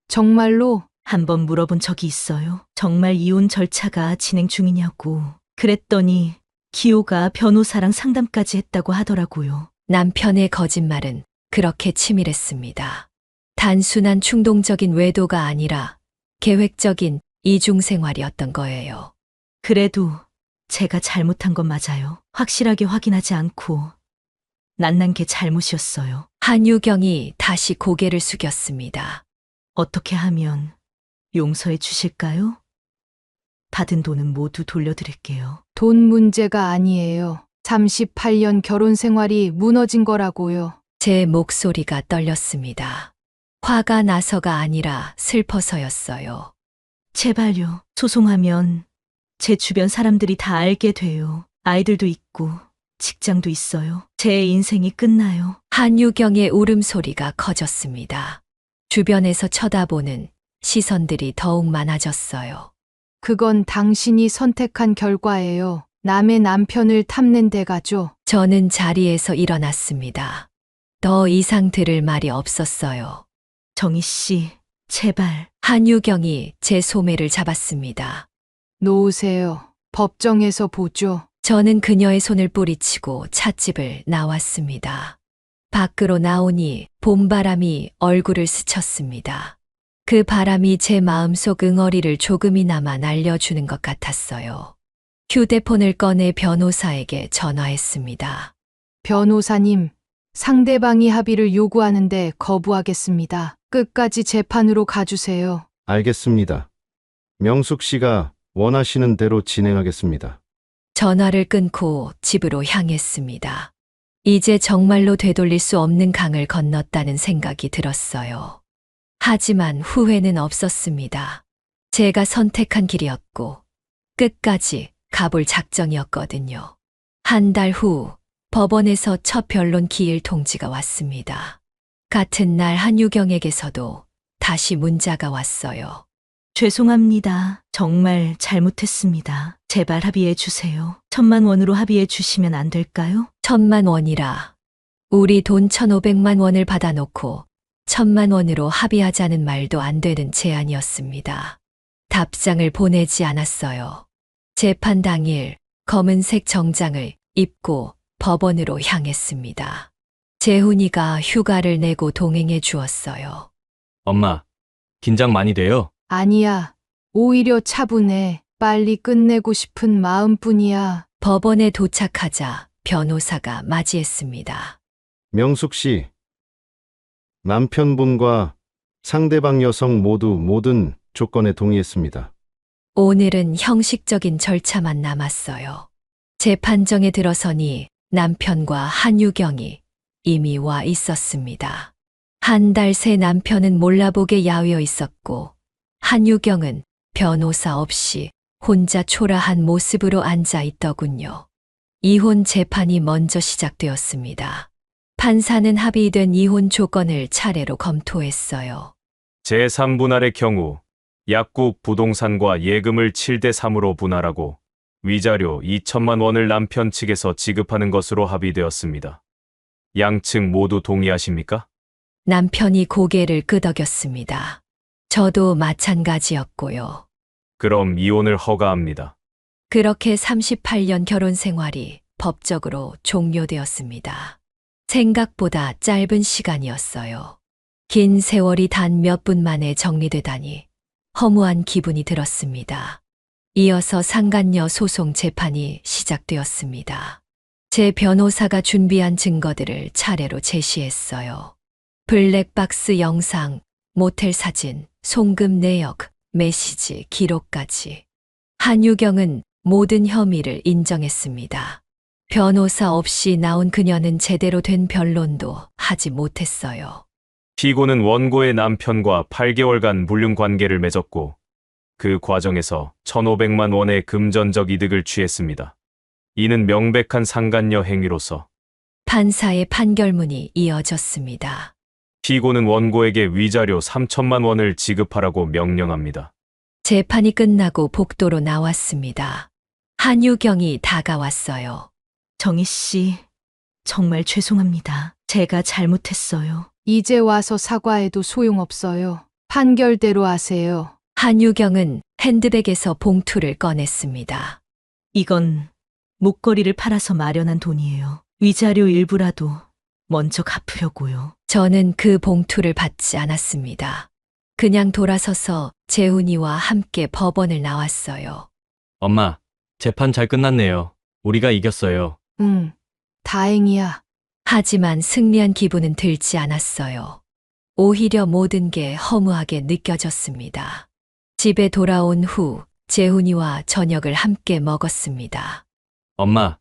정말로? 한번 물어본 적이 있어요. 정말 이혼 절차가 진행 중이냐고. 그랬더니 기호가 변호사랑 상담까지 했다고 하더라고요. 남편의 거짓말은 그렇게 치밀했습니다. 단순한 충동적인 외도가 아니라 계획적인 이중생활이었던 거예요. 그래도 제가 잘못한 건 맞아요. 확실하게 확인하지 않고 만난 게 잘못이었어요. 한유경이 다시 고개를 숙였습니다. 어떻게 하면 용서해 주실까요? 받은 돈은 모두 돌려드릴게요. 돈 문제가 아니에요. 38년 결혼 생활이 무너진 거라고요. 제 목소리가 떨렸습니다. 화가 나서가 아니라 슬퍼서였어요. 제발요. 소송하면 제 주변 사람들이 다 알게 돼요. 아이들도 있고 직장도 있어요. 제 인생이 끝나요. 한유경의 울음소리가 커졌습니다. 주변에서 쳐다보는 시선들이 더욱 많아졌어요. 그건 당신이 선택한 결과예요. 남의 남편을 탐낸 대가죠. 저는 자리에서 일어났습니다. 더 이상 들을 말이 없었어요. 정희 씨, 제발. 한유경이 제 소매를 잡았습니다. 놓으세요. 법정에서 보죠. 저는 그녀의 손을 뿌리치고 찻집을 나왔습니다. 밖으로 나오니 봄바람이 얼굴을 스쳤습니다. 그 바람이 제 마음속 응어리를 조금이나마 날려주는 것 같았어요. 휴대폰을 꺼내 변호사에게 전화했습니다. 변호사님, 상대방이 합의를 요구하는데 거부하겠습니다. 끝까지 재판으로 가주세요. 알겠습니다. 명숙 씨가 원하시는 대로 진행하겠습니다. 전화를 끊고 집으로 향했습니다. 이제 정말로 되돌릴 수 없는 강을 건넜다는 생각이 들었어요. 하지만 후회는 없었습니다. 제가 선택한 길이었고 끝까지 가볼 작정이었거든요. 한 달 후 법원에서 첫 변론 기일 통지가 왔습니다. 같은 날 한유경에게서도 다시 문자가 왔어요. 죄송합니다. 정말 잘못했습니다. 제발 합의해 주세요. 1,000만 원으로 합의해 주시면 안 될까요? 1,000만 원이라. 우리 돈 1,500만 원을 받아놓고 1,000만 원으로 합의하자는 말도 안 되는 제안이었습니다. 답장을 보내지 않았어요. 재판 당일 검은색 정장을 입고 법원으로 향했습니다. 재훈이가 휴가를 내고 동행해 주었어요. 엄마, 긴장 많이 돼요? 아니야. 오히려 차분해. 빨리 끝내고 싶은 마음뿐이야. 법원에 도착하자 변호사가 맞이했습니다. 명숙 씨, 남편분과 상대방 여성 모두 모든 조건에 동의했습니다. 오늘은 형식적인 절차만 남았어요. 재판정에 들어서니 남편과 한유경이 이미 와 있었습니다. 한 달 새 남편은 몰라보게 야위어 있었고 한유경은 변호사 없이 혼자 초라한 모습으로 앉아 있더군요. 이혼 재판이 먼저 시작되었습니다. 판사는 합의된 이혼 조건을 차례로 검토했어요. 제3분할의 경우 약국 부동산과 예금을 7대 3으로 분할하고 위자료 2천만 원을 남편 측에서 지급하는 것으로 합의되었습니다. 양측 모두 동의하십니까? 남편이 고개를 끄덕였습니다. 저도 마찬가지였고요. 그럼 이혼을 허가합니다. 그렇게 38년 결혼 생활이 법적으로 종료되었습니다. 생각보다 짧은 시간이었어요. 긴 세월이 단 몇 분 만에 정리되다니 허무한 기분이 들었습니다. 이어서 상간녀 소송 재판이 시작되었습니다. 제 변호사가 준비한 증거들을 차례로 제시했어요. 블랙박스 영상, 모텔 사진, 송금 내역, 메시지, 기록까지. 한유경은 모든 혐의를 인정했습니다. 변호사 없이 나온 그녀는 제대로 된 변론도 하지 못했어요. 피고는 원고의 남편과 8개월간 불륜 관계를 맺었고 그 과정에서 1,500만 원의 금전적 이득을 취했습니다. 이는 명백한 상간녀 행위로서 판사의 판결문이 이어졌습니다. 피고는 원고에게 위자료 3천만 원을 지급하라고 명령합니다. 재판이 끝나고 복도로 나왔습니다. 한유경이 다가왔어요. 정희 씨, 정말 죄송합니다. 제가 잘못했어요. 이제 와서 사과해도 소용없어요. 판결대로 하세요. 한유경은 핸드백에서 봉투를 꺼냈습니다. 이건 목걸이를 팔아서 마련한 돈이에요. 위자료 일부라도 먼저 갚으려고요. 저는 그 봉투를 받지 않았습니다. 그냥 돌아서서 재훈이와 함께 법원을 나왔어요. 엄마, 재판 잘 끝났네요. 우리가 이겼어요. 응, 다행이야. 하지만 승리한 기분은 들지 않았어요. 오히려 모든 게 허무하게 느껴졌습니다. 집에 돌아온 후 재훈이와 저녁을 함께 먹었습니다. 엄마,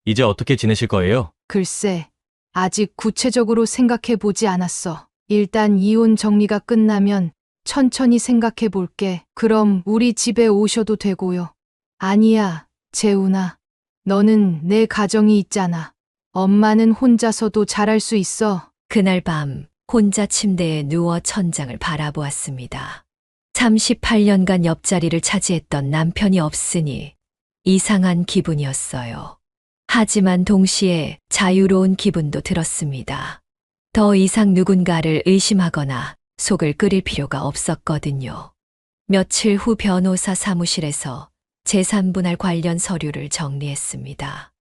이제 어떻게 지내실 거예요? 글쎄, 아직 구체적으로 생각해 보지 않았어. 일단 이혼 정리가 끝나면 천천히 생각해 볼게. 그럼 우리 집에 오셔도 되고요. 아니야, 재훈아. 너는 내 가정이 있잖아. 엄마는 혼자서도 잘할 수 있어. 그날 밤 혼자 침대에 누워 천장을 바라보았습니다. 38년간 옆자리를 차지했던 남편이 없으니 이상한 기분이었어요. 하지만 동시에 자유로운 기분도 들었습니다. 더 이상 누군가를 의심하거나 속을 끓일 필요가 없었거든요. 며칠 후 변호사 사무실에서 재산분할 관련 서류를 정리했습니다.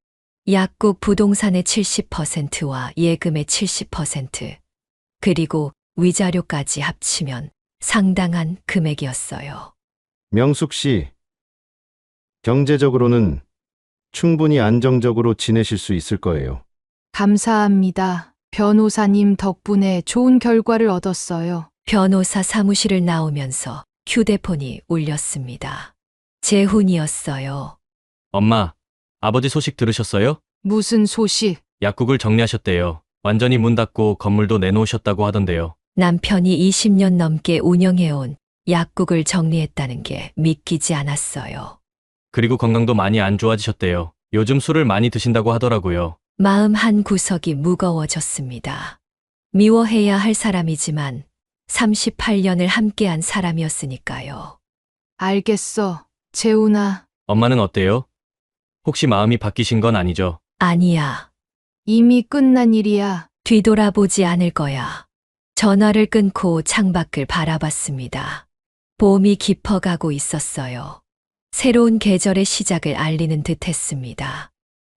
약국 부동산의 70%와 예금의 70%, 그리고 위자료까지 합치면 상당한 금액이었어요. 명숙 씨, 경제적으로는 충분히 안정적으로 지내실 수 있을 거예요. 감사합니다. 변호사님 덕분에 좋은 결과를 얻었어요. 변호사 사무실을 나오면서 휴대폰이 울렸습니다. 재훈이었어요. 엄마, 아버지 소식 들으셨어요? 무슨 소식? 약국을 정리하셨대요. 완전히 문 닫고 건물도 내놓으셨다고 하던데요. 남편이 20년 넘게 운영해온 약국을 정리했다는 게 믿기지 않았어요. 그리고 건강도 많이 안 좋아지셨대요. 요즘 술을 많이 드신다고 하더라고요. 마음 한 구석이 무거워졌습니다. 미워해야 할 사람이지만 38년을 함께한 사람이었으니까요. 알겠어. 재훈아, 엄마는 어때요? 혹시 마음이 바뀌신 건 아니죠? 아니야. 이미 끝난 일이야. 뒤돌아보지 않을 거야. 전화를 끊고 창밖을 바라봤습니다. 봄이 깊어가고 있었어요. 새로운 계절의 시작을 알리는 듯 했습니다.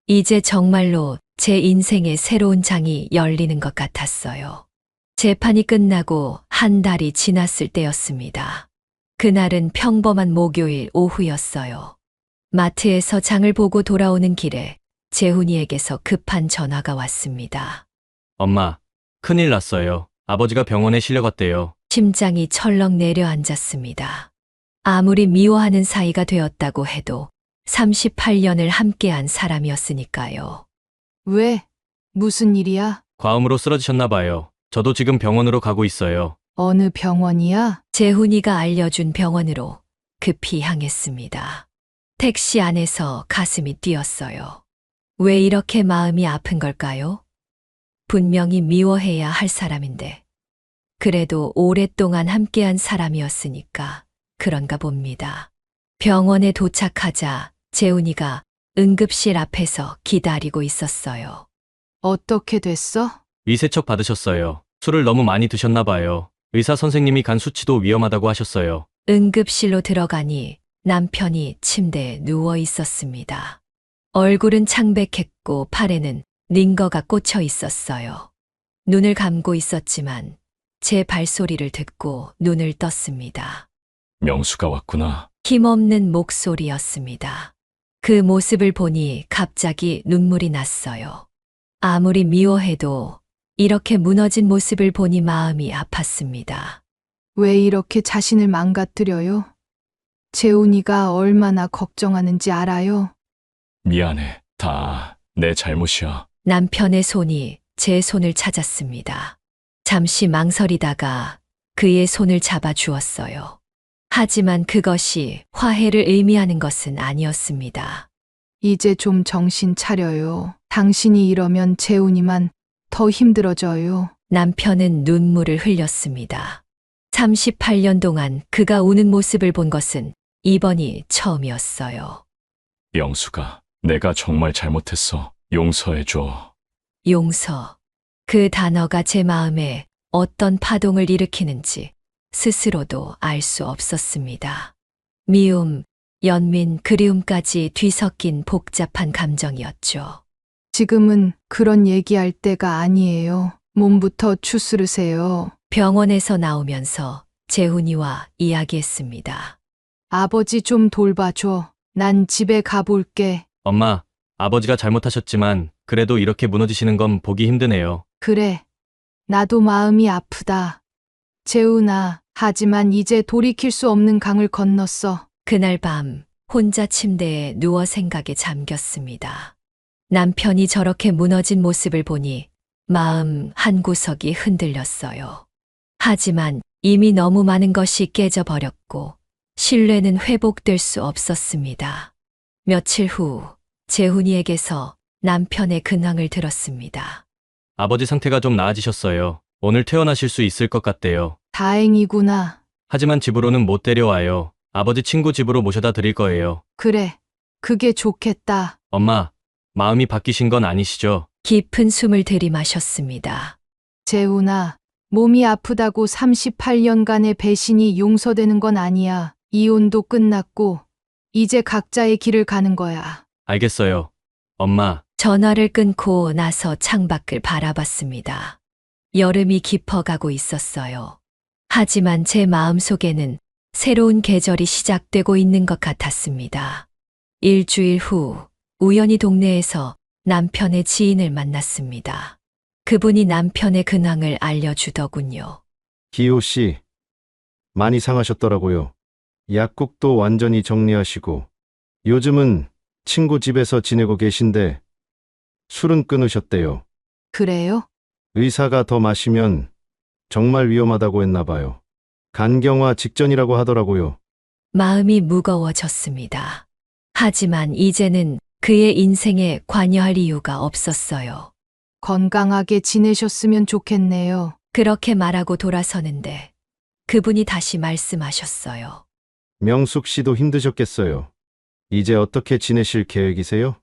이제 정말로 제 인생의 새로운 장이 열리는 것 같았어요. 재판이 끝나고 한 달이 지났을 때였습니다. 그날은 평범한 목요일 오후였어요. 마트에서 장을 보고 돌아오는 길에 재훈이에게서 급한 전화가 왔습니다. 엄마, 큰일 났어요. 아버지가 병원에 실려갔대요. 심장이 철렁 내려앉았습니다. 아무리 미워하는 사이가 되었다고 해도 38년을 함께한 사람이었으니까요. 왜? 무슨 일이야? 과음으로 쓰러지셨나 봐요. 저도 지금 병원으로 가고 있어요. 어느 병원이야? 재훈이가 알려준 병원으로 급히 향했습니다. 택시 안에서 가슴이 뛰었어요. 왜 이렇게 마음이 아픈 걸까요? 분명히 미워해야 할 사람인데, 그래도 오랫동안 함께한 사람이었으니까 그런가 봅니다. 병원에 도착하자 재훈이가 응급실 앞에서 기다리고 있었어요. 어떻게 됐어? 위세척 받으셨어요. 술을 너무 많이 드셨나 봐요. 의사 선생님이 간 수치도 위험하다고 하셨어요. 응급실로 들어가니 남편이 침대에 누워 있었습니다. 얼굴은 창백했고 팔에는 링거가 꽂혀 있었어요. 눈을 감고 있었지만 제 발소리를 듣고 눈을 떴습니다. 명수가 왔구나. 힘없는 목소리였습니다. 그 모습을 보니 갑자기 눈물이 났어요. 아무리 미워해도 이렇게 무너진 모습을 보니 마음이 아팠습니다. 왜 이렇게 자신을 망가뜨려요? 재훈이가 얼마나 걱정하는지 알아요? 미안해. 다 내 잘못이야. 남편의 손이 제 손을 찾았습니다. 잠시 망설이다가 그의 손을 잡아 주었어요. 하지만 그것이 화해를 의미하는 것은 아니었습니다. 이제 좀 정신 차려요. 당신이 이러면 재훈이만 더 힘들어져요. 남편은 눈물을 흘렸습니다. 38년 동안 그가 우는 모습을 본 것은 이번이 처음이었어요. 영수가, 내가 정말 잘못했어. 용서해줘. 용서. 그 단어가 제 마음에 어떤 파동을 일으키는지 스스로도 알 수 없었습니다. 미움, 연민, 그리움까지 뒤섞인 복잡한 감정이었죠. 지금은 그런 얘기할 때가 아니에요. 몸부터 추스르세요. 병원에서 나오면서 재훈이와 이야기했습니다. 아버지 좀 돌봐줘. 난 집에 가볼게. 엄마, 아버지가 잘못하셨지만 그래도 이렇게 무너지시는 건 보기 힘드네요. 그래. 나도 마음이 아프다. 재훈아, 하지만 이제 돌이킬 수 없는 강을 건넜어. 그날 밤 혼자 침대에 누워 생각에 잠겼습니다. 남편이 저렇게 무너진 모습을 보니 마음 한구석이 흔들렸어요. 하지만 이미 너무 많은 것이 깨져버렸고 신뢰는 회복될 수 없었습니다. 며칠 후 재훈이에게서 남편의 근황을 들었습니다. 아버지 상태가 좀 나아지셨어요. 오늘 퇴원하실 수 있을 것 같대요. 다행이구나. 하지만 집으로는 못 데려와요. 아버지 친구 집으로 모셔다 드릴 거예요. 그래, 그게 좋겠다. 엄마, 마음이 바뀌신 건 아니시죠? 깊은 숨을 들이마셨습니다. 재훈아, 몸이 아프다고 38년간의 배신이 용서되는 건 아니야. 이혼도 끝났고, 이제 각자의 길을 가는 거야. 알겠어요. 엄마, 전화를 끊고 나서 창밖을 바라봤습니다. 여름이 깊어가고 있었어요. 하지만 제 마음속에는 새로운 계절이 시작되고 있는 것 같았습니다. 일주일 후 우연히 동네에서 남편의 지인을 만났습니다. 그분이 남편의 근황을 알려주더군요. 기호 씨, 많이 상하셨더라고요. 약국도 완전히 정리하시고, 요즘은 친구 집에서 지내고 계신데, 술은 끊으셨대요. 그래요? 의사가 더 마시면 정말 위험하다고 했나 봐요. 간경화 직전이라고 하더라고요. 마음이 무거워졌습니다. 하지만 이제는 그의 인생에 관여할 이유가 없었어요. 건강하게 지내셨으면 좋겠네요. 그렇게 말하고 돌아서는데 그분이 다시 말씀하셨어요. 명숙 씨도 힘드셨겠어요. 이제 어떻게 지내실 계획이세요?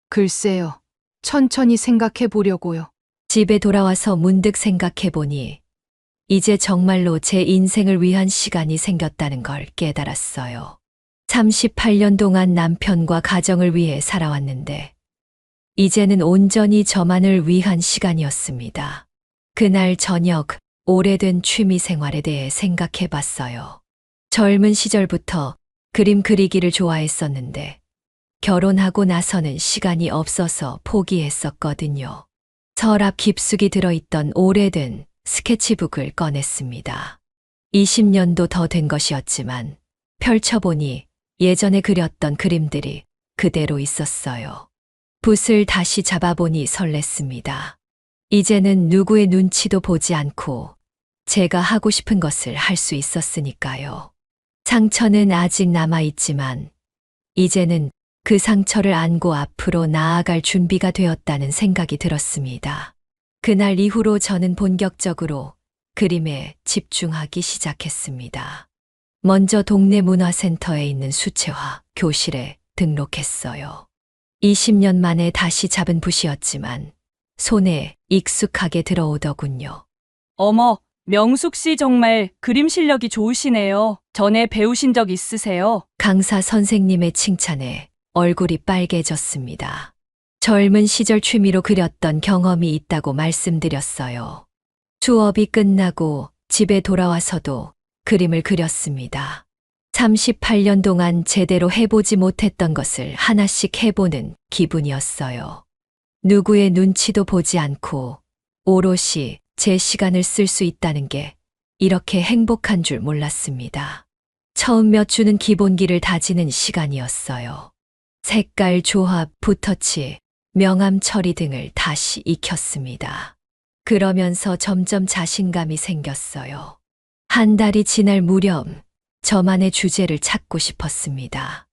글쎄요. 천천히 생각해 보려고요. 집에 돌아와서 문득 생각해 보니 이제 정말로 제 인생을 위한 시간이 생겼다는 걸 깨달았어요. 38년 동안 남편과 가정을 위해 살아왔는데 이제는 온전히 저만을 위한 시간이었습니다. 그날 저녁 오래된 취미 생활에 대해 생각해 봤어요. 젊은 시절부터 그림 그리기를 좋아했었는데 결혼하고 나서는 시간이 없어서 포기했었거든요. 서랍 깊숙이 들어있던 오래된 스케치북을 꺼냈습니다. 20년도 더 된 것이었지만 펼쳐보니 예전에 그렸던 그림들이 그대로 있었어요. 붓을 다시 잡아보니 설렜습니다. 이제는 누구의 눈치도 보지 않고 제가 하고 싶은 것을 할 수 있었으니까요. 상처는 아직 남아있지만 이제는 그 상처를 안고 앞으로 나아갈 준비가 되었다는 생각이 들었습니다. 그날 이후로 저는 본격적으로 그림에 집중하기 시작했습니다. 먼저 동네 문화센터에 있는 수채화 교실에 등록했어요. 20년 만에 다시 잡은 붓이었지만 손에 익숙하게 들어오더군요. 어머, 명숙 씨 정말 그림 실력이 좋으시네요. 전에 배우신 적 있으세요? 강사 선생님의 칭찬에 얼굴이 빨개졌습니다. 젊은 시절 취미로 그렸던 경험이 있다고 말씀드렸어요. 수업이 끝나고 집에 돌아와서도 그림을 그렸습니다. 38년 동안 제대로 해보지 못했던 것을 하나씩 해보는 기분이었어요. 누구의 눈치도 보지 않고 오롯이 제 시간을 쓸 수 있다는 게 이렇게 행복한 줄 몰랐습니다. 처음 몇 주는 기본기를 다지는 시간이었어요. 색깔 조합, 붓터치, 명암 처리 등을 다시 익혔습니다. 그러면서 점점 자신감이 생겼어요. 한 달이 지날 무렵 저만의 주제를 찾고 싶었습니다.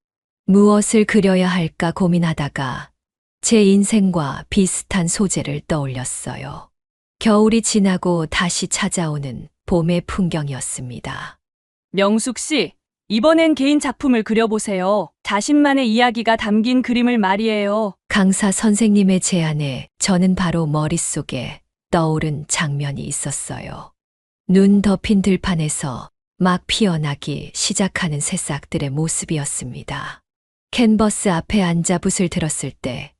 무엇을 그려야 할까 고민하다가 제 인생과 비슷한 소재를 떠올렸어요. 겨울이 지나고 다시 찾아오는 봄의 풍경이었습니다. 명숙 씨, 이번엔 개인 작품을 그려보세요. 자신만의 이야기가 담긴 그림을 말이에요. 강사 선생님의 제안에 저는 바로 머릿속에 떠오른 장면이 있었어요. 눈 덮인 들판에서 막 피어나기 시작하는 새싹들의 모습이었습니다. 캔버스 앞에 앉아 붓을 들었을 때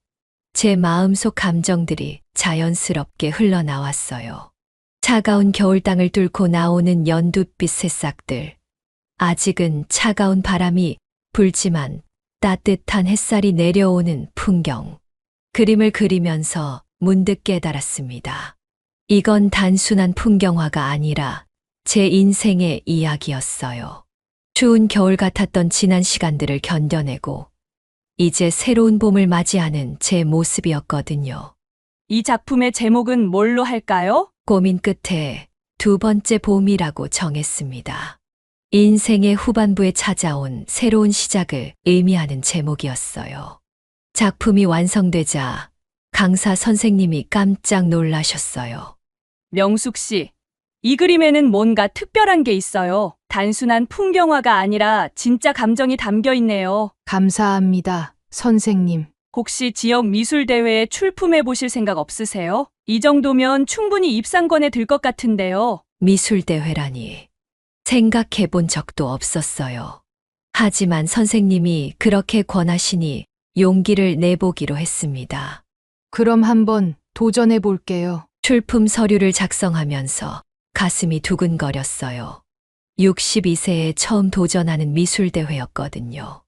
제 마음속 감정들이 자연스럽게 흘러나왔어요. 차가운 겨울 땅을 뚫고 나오는 연두빛 새싹들. 아직은 차가운 바람이 불지만 따뜻한 햇살이 내려오는 풍경. 그림을 그리면서 문득 깨달았습니다. 이건 단순한 풍경화가 아니라 제 인생의 이야기였어요. 추운 겨울 같았던 지난 시간들을 견뎌내고 이제 새로운 봄을 맞이하는 제 모습이었거든요. 이 작품의 제목은 뭘로 할까요? 고민 끝에 두 번째 봄이라고 정했습니다. 인생의 후반부에 찾아온 새로운 시작을 의미하는 제목이었어요. 작품이 완성되자 강사 선생님이 깜짝 놀라셨어요. 명숙 씨, 이 그림에는 뭔가 특별한 게 있어요. 단순한 풍경화가 아니라 진짜 감정이 담겨 있네요. 감사합니다, 선생님. 혹시 지역 미술 대회에 출품해 보실 생각 없으세요? 이 정도면 충분히 입상권에 들 것 같은데요. 미술대회라니. 생각해 본 적도 없었어요. 하지만 선생님이 그렇게 권하시니 용기를 내보기로 했습니다. 그럼 한번 도전해 볼게요. 출품 서류를 작성하면서 가슴이 두근거렸어요. 62세에 처음 도전하는 미술대회였거든요.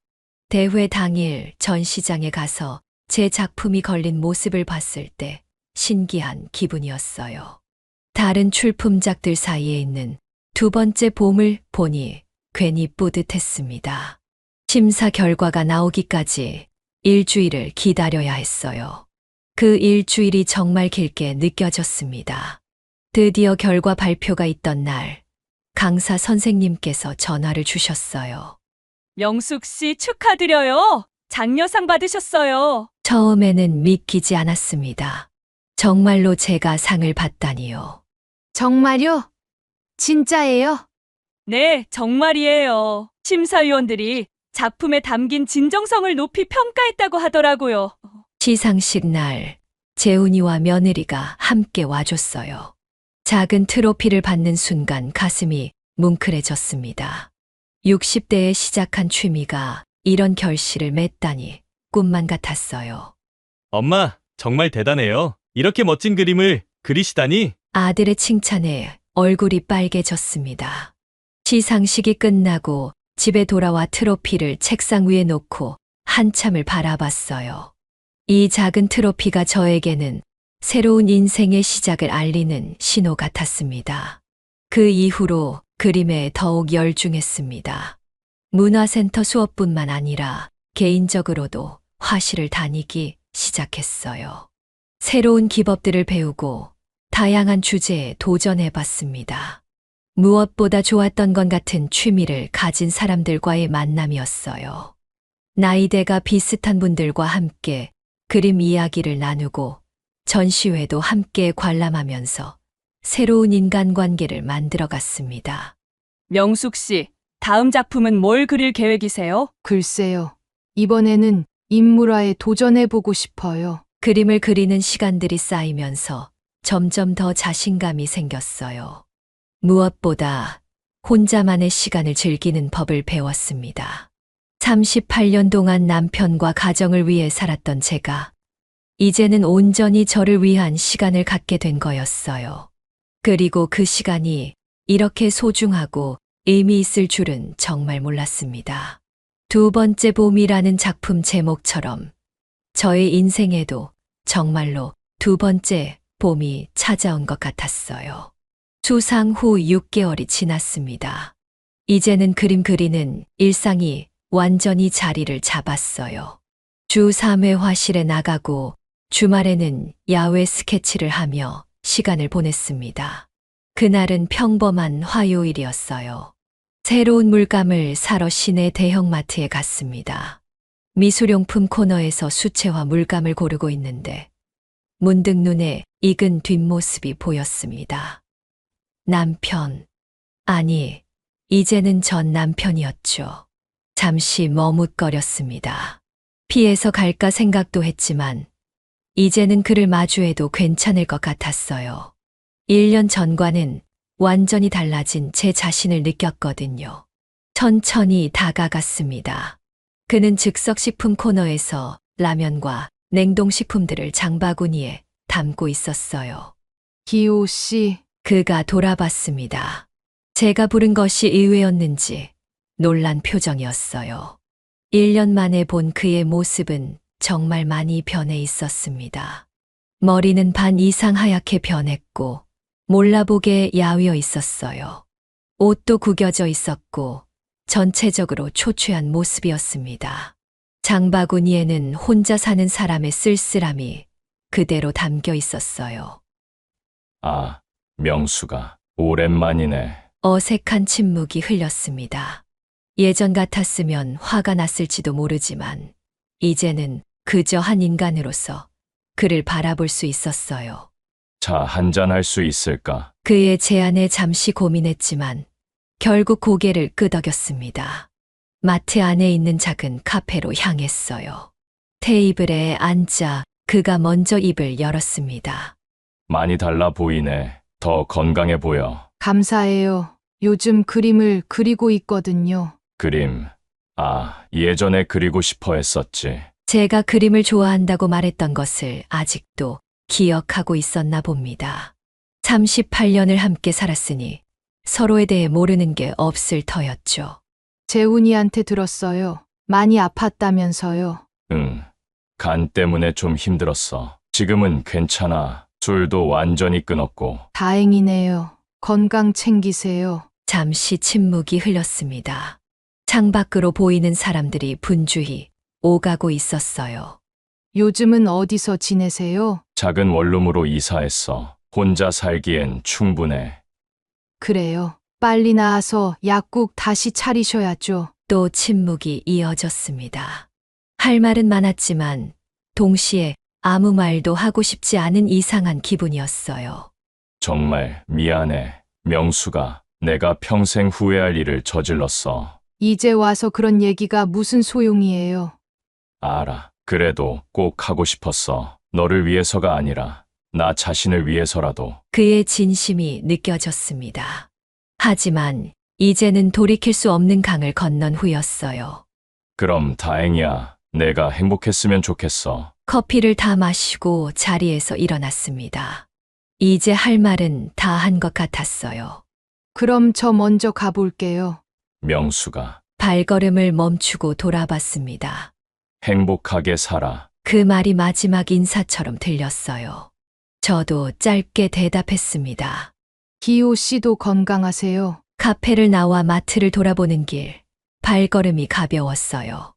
대회 당일 전시장에 가서 제 작품이 걸린 모습을 봤을 때 신기한 기분이었어요. 다른 출품작들 사이에 있는 두 번째 봄을 보니 괜히 뿌듯했습니다. 심사 결과가 나오기까지 일주일을 기다려야 했어요. 그 일주일이 정말 길게 느껴졌습니다. 드디어 결과 발표가 있던 날, 강사 선생님께서 전화를 주셨어요. 명숙 씨 축하드려요. 장려상 받으셨어요. 처음에는 믿기지 않았습니다. 정말로 제가 상을 받다니요. 정말요? 진짜예요? 네, 정말이에요. 심사위원들이 작품에 담긴 진정성을 높이 평가했다고 하더라고요. 시상식 날, 재훈이와 며느리가 함께 와줬어요. 작은 트로피를 받는 순간 가슴이 뭉클해졌습니다. 60대에 시작한 취미가 이런 결실을 맺다니 꿈만 같았어요. 엄마, 정말 대단해요. 이렇게 멋진 그림을 그리시다니. 아들의 칭찬에 얼굴이 빨개졌습니다. 시상식이 끝나고 집에 돌아와 트로피를 책상 위에 놓고 한참을 바라봤어요. 이 작은 트로피가 저에게는 새로운 인생의 시작을 알리는 신호 같았습니다. 그 이후로 그림에 더욱 열중했습니다. 문화센터 수업뿐만 아니라 개인적으로도 화실을 다니기 시작했어요. 새로운 기법들을 배우고 다양한 주제에 도전해봤습니다. 무엇보다 좋았던 건 같은 취미를 가진 사람들과의 만남이었어요. 나이대가 비슷한 분들과 함께 그림 이야기를 나누고 전시회도 함께 관람하면서 새로운 인간관계를 만들어갔습니다. 명숙 씨, 다음 작품은 뭘 그릴 계획이세요? 글쎄요. 이번에는 인물화에 도전해 보고 싶어요. 그림을 그리는 시간들이 쌓이면서 점점 더 자신감이 생겼어요. 무엇보다 혼자만의 시간을 즐기는 법을 배웠습니다. 38년 동안 남편과 가정을 위해 살았던 제가 이제는 온전히 저를 위한 시간을 갖게 된 거였어요. 그리고 그 시간이 이렇게 소중하고 의미 있을 줄은 정말 몰랐습니다. 두 번째 봄이라는 작품 제목처럼 저의 인생에도 정말로 두 번째 봄이 찾아온 것 같았어요. 수상 후 6개월이 지났습니다. 이제는 그림 그리는 일상이 완전히 자리를 잡았어요. 주 3회 화실에 나가고 주말에는 야외 스케치를 하며 시간을 보냈습니다. 그날은 평범한 화요일이었어요. 새로운 물감을 사러 시내 대형마트에 갔습니다. 미술용품 코너에서 수채화 물감을 고르고 있는데 문득 눈에 익은 뒷모습이 보였습니다. 남편. 아니, 이제는 전 남편이었죠. 잠시 머뭇거렸습니다. 피해서 갈까 생각도 했지만 이제는 그를 마주해도 괜찮을 것 같았어요. 1년 전과는 완전히 달라진 제 자신을 느꼈거든요. 천천히 다가갔습니다. 그는 즉석식품 코너에서 라면과 냉동식품들을 장바구니에 담고 있었어요. 기호 씨, 그가 돌아봤습니다. 제가 부른 것이 의외였는지 놀란 표정이었어요. 1년 만에 본 그의 모습은 정말 많이 변해 있었습니다. 머리는 반 이상 하얗게 변했고 몰라보게 야위어 있었어요. 옷도 구겨져 있었고 전체적으로 초췌한 모습이었습니다. 장바구니에는 혼자 사는 사람의 쓸쓸함이 그대로 담겨 있었어요. 아, 명수가 오랜만이네. 어색한 침묵이 흘렸습니다. 예전 같았으면 화가 났을지도 모르지만 이제는 그저 한 인간으로서 그를 바라볼 수 있었어요. 차 한잔 할 수 있을까? 그의 제안에 잠시 고민했지만 결국 고개를 끄덕였습니다. 마트 안에 있는 작은 카페로 향했어요. 테이블에 앉자 그가 먼저 입을 열었습니다. 많이 달라 보이네. 더 건강해 보여. 감사해요. 요즘 그림을 그리고 있거든요. 그림. 아, 예전에 그리고 싶어 했었지. 제가 그림을 좋아한다고 말했던 것을 아직도 기억하고 있었나 봅니다. 38년을 함께 살았으니 서로에 대해 모르는 게 없을 터였죠. 재훈이한테 들었어요. 많이 아팠다면서요. 응. 간 때문에 좀 힘들었어. 지금은 괜찮아. 술도 완전히 끊었고. 다행이네요. 건강 챙기세요. 잠시 침묵이 흘렀습니다. 창밖으로 보이는 사람들이 분주히 오가고 있었어요. 요즘은 어디서 지내세요? 작은 원룸으로 이사했어. 혼자 살기엔 충분해. 그래요. 빨리 나와서 약국 다시 차리셔야죠. 또 침묵이 이어졌습니다. 할 말은 많았지만 동시에 아무 말도 하고 싶지 않은 이상한 기분이었어요. 정말 미안해. 명수가 내가 평생 후회할 일을 저질렀어. 이제 와서 그런 얘기가 무슨 소용이에요. 알아. 그래도 꼭 하고 싶었어. 너를 위해서가 아니라 나 자신을 위해서라도. 그의 진심이 느껴졌습니다. 하지만 이제는 돌이킬 수 없는 강을 건넌 후였어요. 그럼 다행이야. 내가 행복했으면 좋겠어. 커피를 다 마시고 자리에서 일어났습니다. 이제 할 말은 다 한 것 같았어요. 그럼 저 먼저 가볼게요. 명수가 발걸음을 멈추고 돌아봤습니다. 행복하게 살아. 그 말이 마지막 인사처럼 들렸어요. 저도 짧게 대답했습니다. 기호 씨도 건강하세요. 카페를 나와 마트를 돌아보는 길, 발걸음이 가벼웠어요.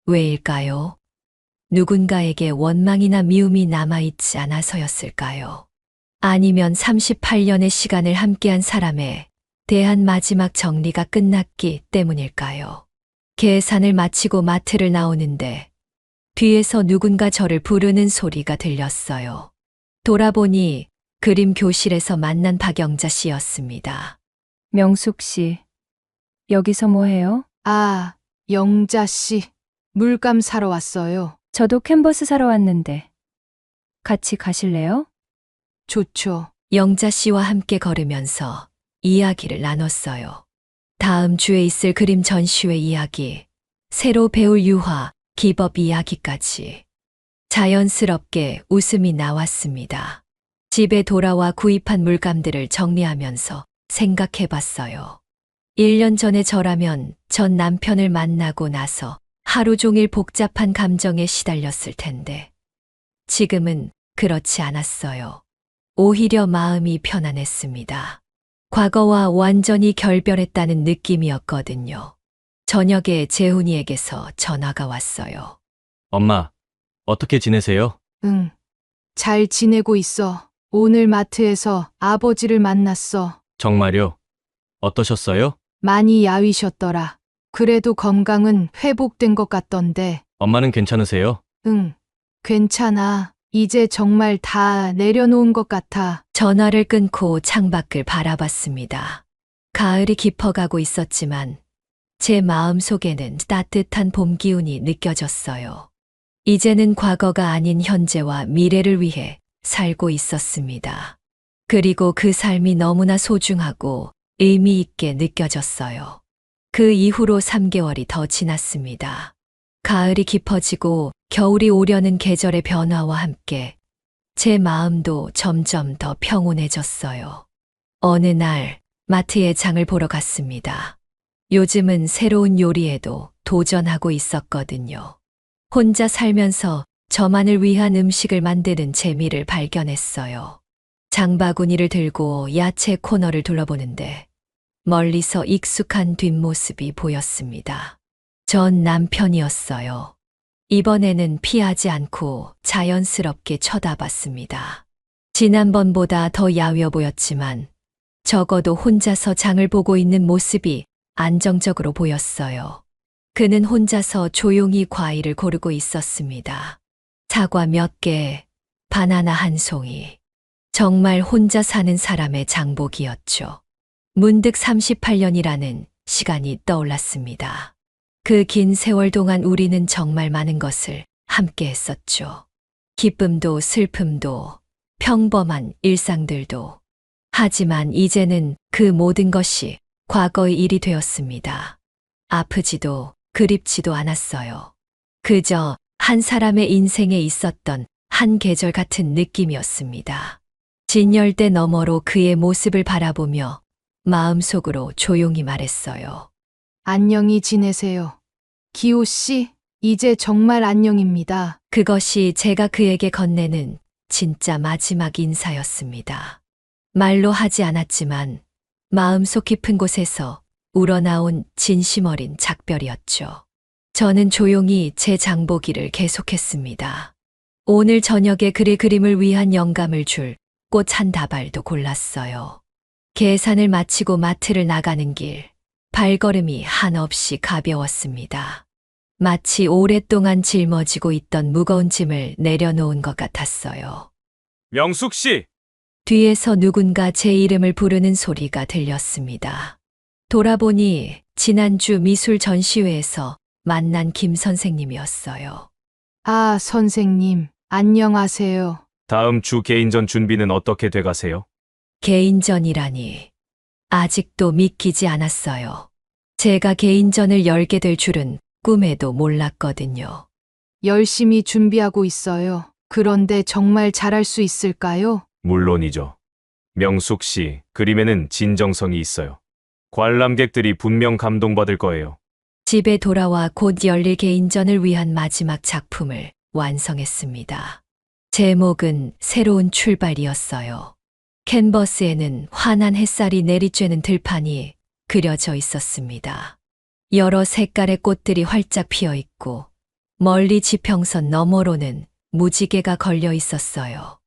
왜일까요? 누군가에게 원망이나 미움이 남아있지 않아서였을까요? 아니면 38년의 시간을 함께한 사람에 대한 마지막 정리가 끝났기 때문일까요? 계산을 마치고 마트를 나오는데 뒤에서 누군가 저를 부르는 소리가 들렸어요. 돌아보니 그림 교실에서 만난 박영자 씨였습니다. 명숙 씨, 여기서 뭐 해요? 아, 영자 씨. 물감 사러 왔어요. 저도 캔버스 사러 왔는데. 같이 가실래요? 좋죠. 영자 씨와 함께 걸으면서 이야기를 나눴어요. 다음 주에 있을 그림 전시회 이야기, 새로 배울 유화, 기법 이야기까지. 자연스럽게 웃음이 나왔습니다. 집에 돌아와 구입한 물감들을 정리하면서 생각해 봤어요. 1년 전에 저라면 전 남편을 만나고 나서 하루 종일 복잡한 감정에 시달렸을 텐데 지금은 그렇지 않았어요. 오히려 마음이 편안했습니다. 과거와 완전히 결별했다는 느낌이었거든요. 저녁에 재훈이에게서 전화가 왔어요. 엄마, 어떻게 지내세요? 응. 잘 지내고 있어. 오늘 마트에서 아버지를 만났어. 정말요? 어떠셨어요? 많이 야위셨더라. 그래도 건강은 회복된 것 같던데. 엄마는 괜찮으세요? 응. 괜찮아. 이제 정말 다 내려놓은 것 같아. 전화를 끊고 창밖을 바라봤습니다. 가을이 깊어가고 있었지만 제 마음 속에는 따뜻한 봄 기운이 느껴졌어요. 이제는 과거가 아닌 현재와 미래를 위해 살고 있었습니다. 그리고 그 삶이 너무나 소중하고 의미 있게 느껴졌어요. 그 이후로 3개월이 더 지났습니다. 가을이 깊어지고 겨울이 오려는 계절의 변화와 함께 제 마음도 점점 더 평온해졌어요. 어느 날 마트에 장을 보러 갔습니다. 요즘은 새로운 요리에도 도전하고 있었거든요. 혼자 살면서 저만을 위한 음식을 만드는 재미를 발견했어요. 장바구니를 들고 야채 코너를 둘러보는데 멀리서 익숙한 뒷모습이 보였습니다. 전 남편이었어요. 이번에는 피하지 않고 자연스럽게 쳐다봤습니다. 지난번보다 더 야위어 보였지만 적어도 혼자서 장을 보고 있는 모습이 안정적으로 보였어요. 그는 혼자서 조용히 과일을 고르고 있었습니다. 사과 몇 개, 바나나 한 송이. 정말 혼자 사는 사람의 장복이었죠. 문득 38년이라는 시간이 떠올랐습니다. 그 긴 세월 동안 우리는 정말 많은 것을 함께 했었죠. 기쁨도 슬픔도 평범한 일상들도. 하지만 이제는 그 모든 것이 과거의 일이 되었습니다. 아프지도 그립지도 않았어요. 그저 한 사람의 인생에 있었던 한 계절 같은 느낌이었습니다. 진열대 너머로 그의 모습을 바라보며 마음속으로 조용히 말했어요. 안녕히 지내세요. 기호 씨, 이제 정말 안녕입니다. 그것이 제가 그에게 건네는 진짜 마지막 인사였습니다. 말로 하지 않았지만 마음속 깊은 곳에서 우러나온 진심 어린 작별이었죠. 저는 조용히 제 장보기를 계속했습니다. 오늘 저녁에 그의 그림을 위한 영감을 줄 꽃 한 다발도 골랐어요. 계산을 마치고 마트를 나가는 길, 발걸음이 한없이 가벼웠습니다. 마치 오랫동안 짊어지고 있던 무거운 짐을 내려놓은 것 같았어요. 명숙 씨! 뒤에서 누군가 제 이름을 부르는 소리가 들렸습니다. 돌아보니 지난주 미술 전시회에서 만난 김 선생님이었어요. 아, 선생님, 안녕하세요. 다음 주 개인전 준비는 어떻게 돼가세요? 개인전이라니. 아직도 믿기지 않았어요. 제가 개인전을 열게 될 줄은 꿈에도 몰랐거든요. 열심히 준비하고 있어요. 그런데 정말 잘할 수 있을까요? 물론이죠. 명숙 씨, 그림에는 진정성이 있어요. 관람객들이 분명 감동받을 거예요. 집에 돌아와 곧 열릴 개인전을 위한 마지막 작품을 완성했습니다. 제목은 새로운 출발이었어요. 캔버스에는 환한 햇살이 내리쬐는 들판이 그려져 있었습니다. 여러 색깔의 꽃들이 활짝 피어 있고 멀리 지평선 너머로는 무지개가 걸려 있었어요.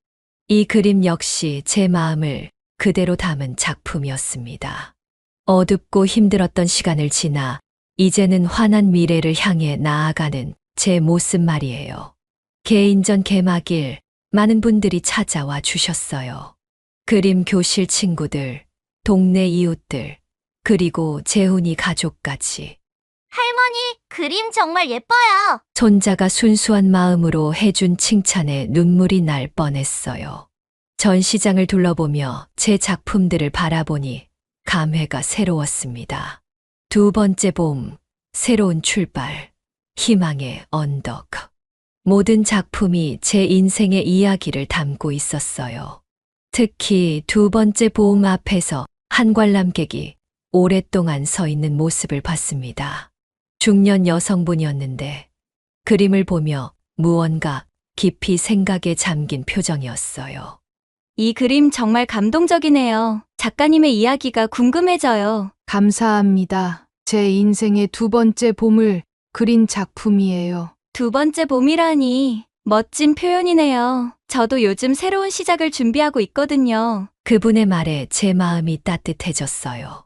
이 그림 역시 제 마음을 그대로 담은 작품이었습니다. 어둡고 힘들었던 시간을 지나 이제는 환한 미래를 향해 나아가는 제 모습 말이에요. 개인전 개막일 많은 분들이 찾아와 주셨어요. 그림 교실 친구들, 동네 이웃들, 그리고 재훈이 가족까지. 할머니, 그림 정말 예뻐요. 손자가 순수한 마음으로 해준 칭찬에 눈물이 날 뻔했어요. 전시장을 둘러보며 제 작품들을 바라보니 감회가 새로웠습니다. 두 번째 봄, 새로운 출발, 희망의 언덕. 모든 작품이 제 인생의 이야기를 담고 있었어요. 특히 두 번째 봄 앞에서 한 관람객이 오랫동안 서 있는 모습을 봤습니다. 중년 여성분이었는데 그림을 보며 무언가 깊이 생각에 잠긴 표정이었어요. 이 그림 정말 감동적이네요. 작가님의 이야기가 궁금해져요. 감사합니다. 제 인생의 두 번째 봄을 그린 작품이에요. 두 번째 봄이라니 멋진 표현이네요. 저도 요즘 새로운 시작을 준비하고 있거든요. 그분의 말에 제 마음이 따뜻해졌어요.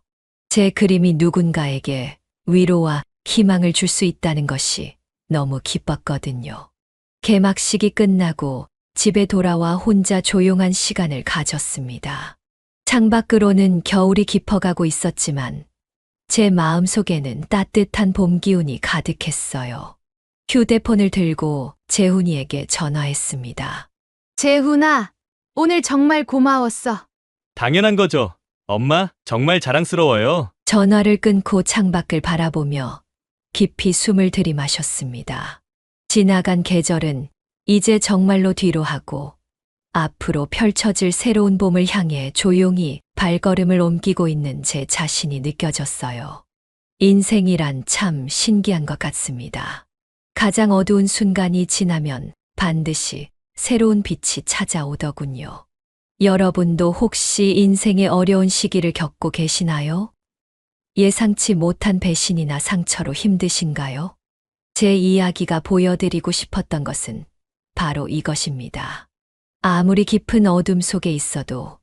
제 그림이 누군가에게 위로와 희망을 줄 수 있다는 것이 너무 기뻤거든요. 개막식이 끝나고 집에 돌아와 혼자 조용한 시간을 가졌습니다. 창밖으로는 겨울이 깊어가고 있었지만 제 마음속에는 따뜻한 봄 기운이 가득했어요. 휴대폰을 들고 재훈이에게 전화했습니다. 재훈아, 오늘 정말 고마웠어. 당연한 거죠. 엄마, 정말 자랑스러워요. 전화를 끊고 창밖을 바라보며 깊이 숨을 들이마셨습니다. 지나간 계절은 이제 정말로 뒤로 하고 앞으로 펼쳐질 새로운 봄을 향해 조용히 발걸음을 옮기고 있는 제 자신이 느껴졌어요. 인생이란 참 신기한 것 같습니다. 가장 어두운 순간이 지나면 반드시 새로운 빛이 찾아오더군요. 여러분도 혹시 인생의 어려운 시기를 겪고 계시나요? 예상치 못한 배신이나 상처로 힘드신가요? 제 이야기가 보여드리고 싶었던 것은 바로 이것입니다. 아무리 깊은 어둠 속에 있어도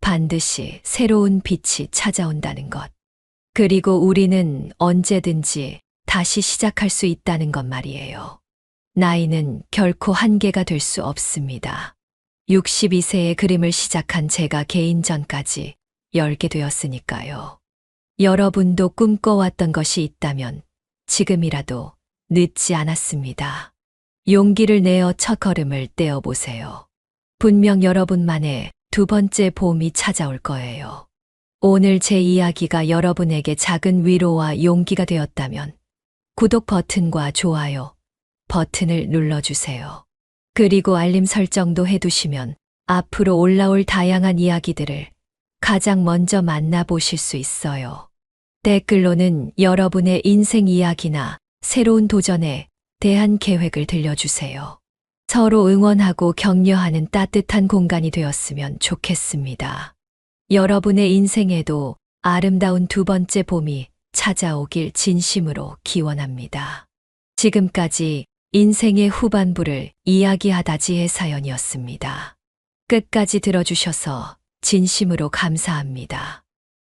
반드시 새로운 빛이 찾아온다는 것. 그리고 우리는 언제든지 다시 시작할 수 있다는 것 말이에요. 나이는 결코 한계가 될 수 없습니다. 62세에 그림을 시작한 제가 개인전까지 열게 되었으니까요. 여러분도 꿈꿔왔던 것이 있다면 지금이라도 늦지 않았습니다. 용기를 내어 첫걸음을 떼어보세요. 분명 여러분만의 두 번째 봄이 찾아올 거예요. 오늘 제 이야기가 여러분에게 작은 위로와 용기가 되었다면 구독 버튼과 좋아요 버튼을 눌러주세요. 그리고 알림 설정도 해두시면 앞으로 올라올 다양한 이야기들을 가장 먼저 만나보실 수 있어요. 댓글로는 여러분의 인생 이야기나 새로운 도전에 대한 계획을 들려주세요. 서로 응원하고 격려하는 따뜻한 공간이 되었으면 좋겠습니다. 여러분의 인생에도 아름다운 두 번째 봄이 찾아오길 진심으로 기원합니다. 지금까지 인생의 후반부를 이야기하다지의 사연이었습니다. 끝까지 들어주셔서 진심으로 감사합니다.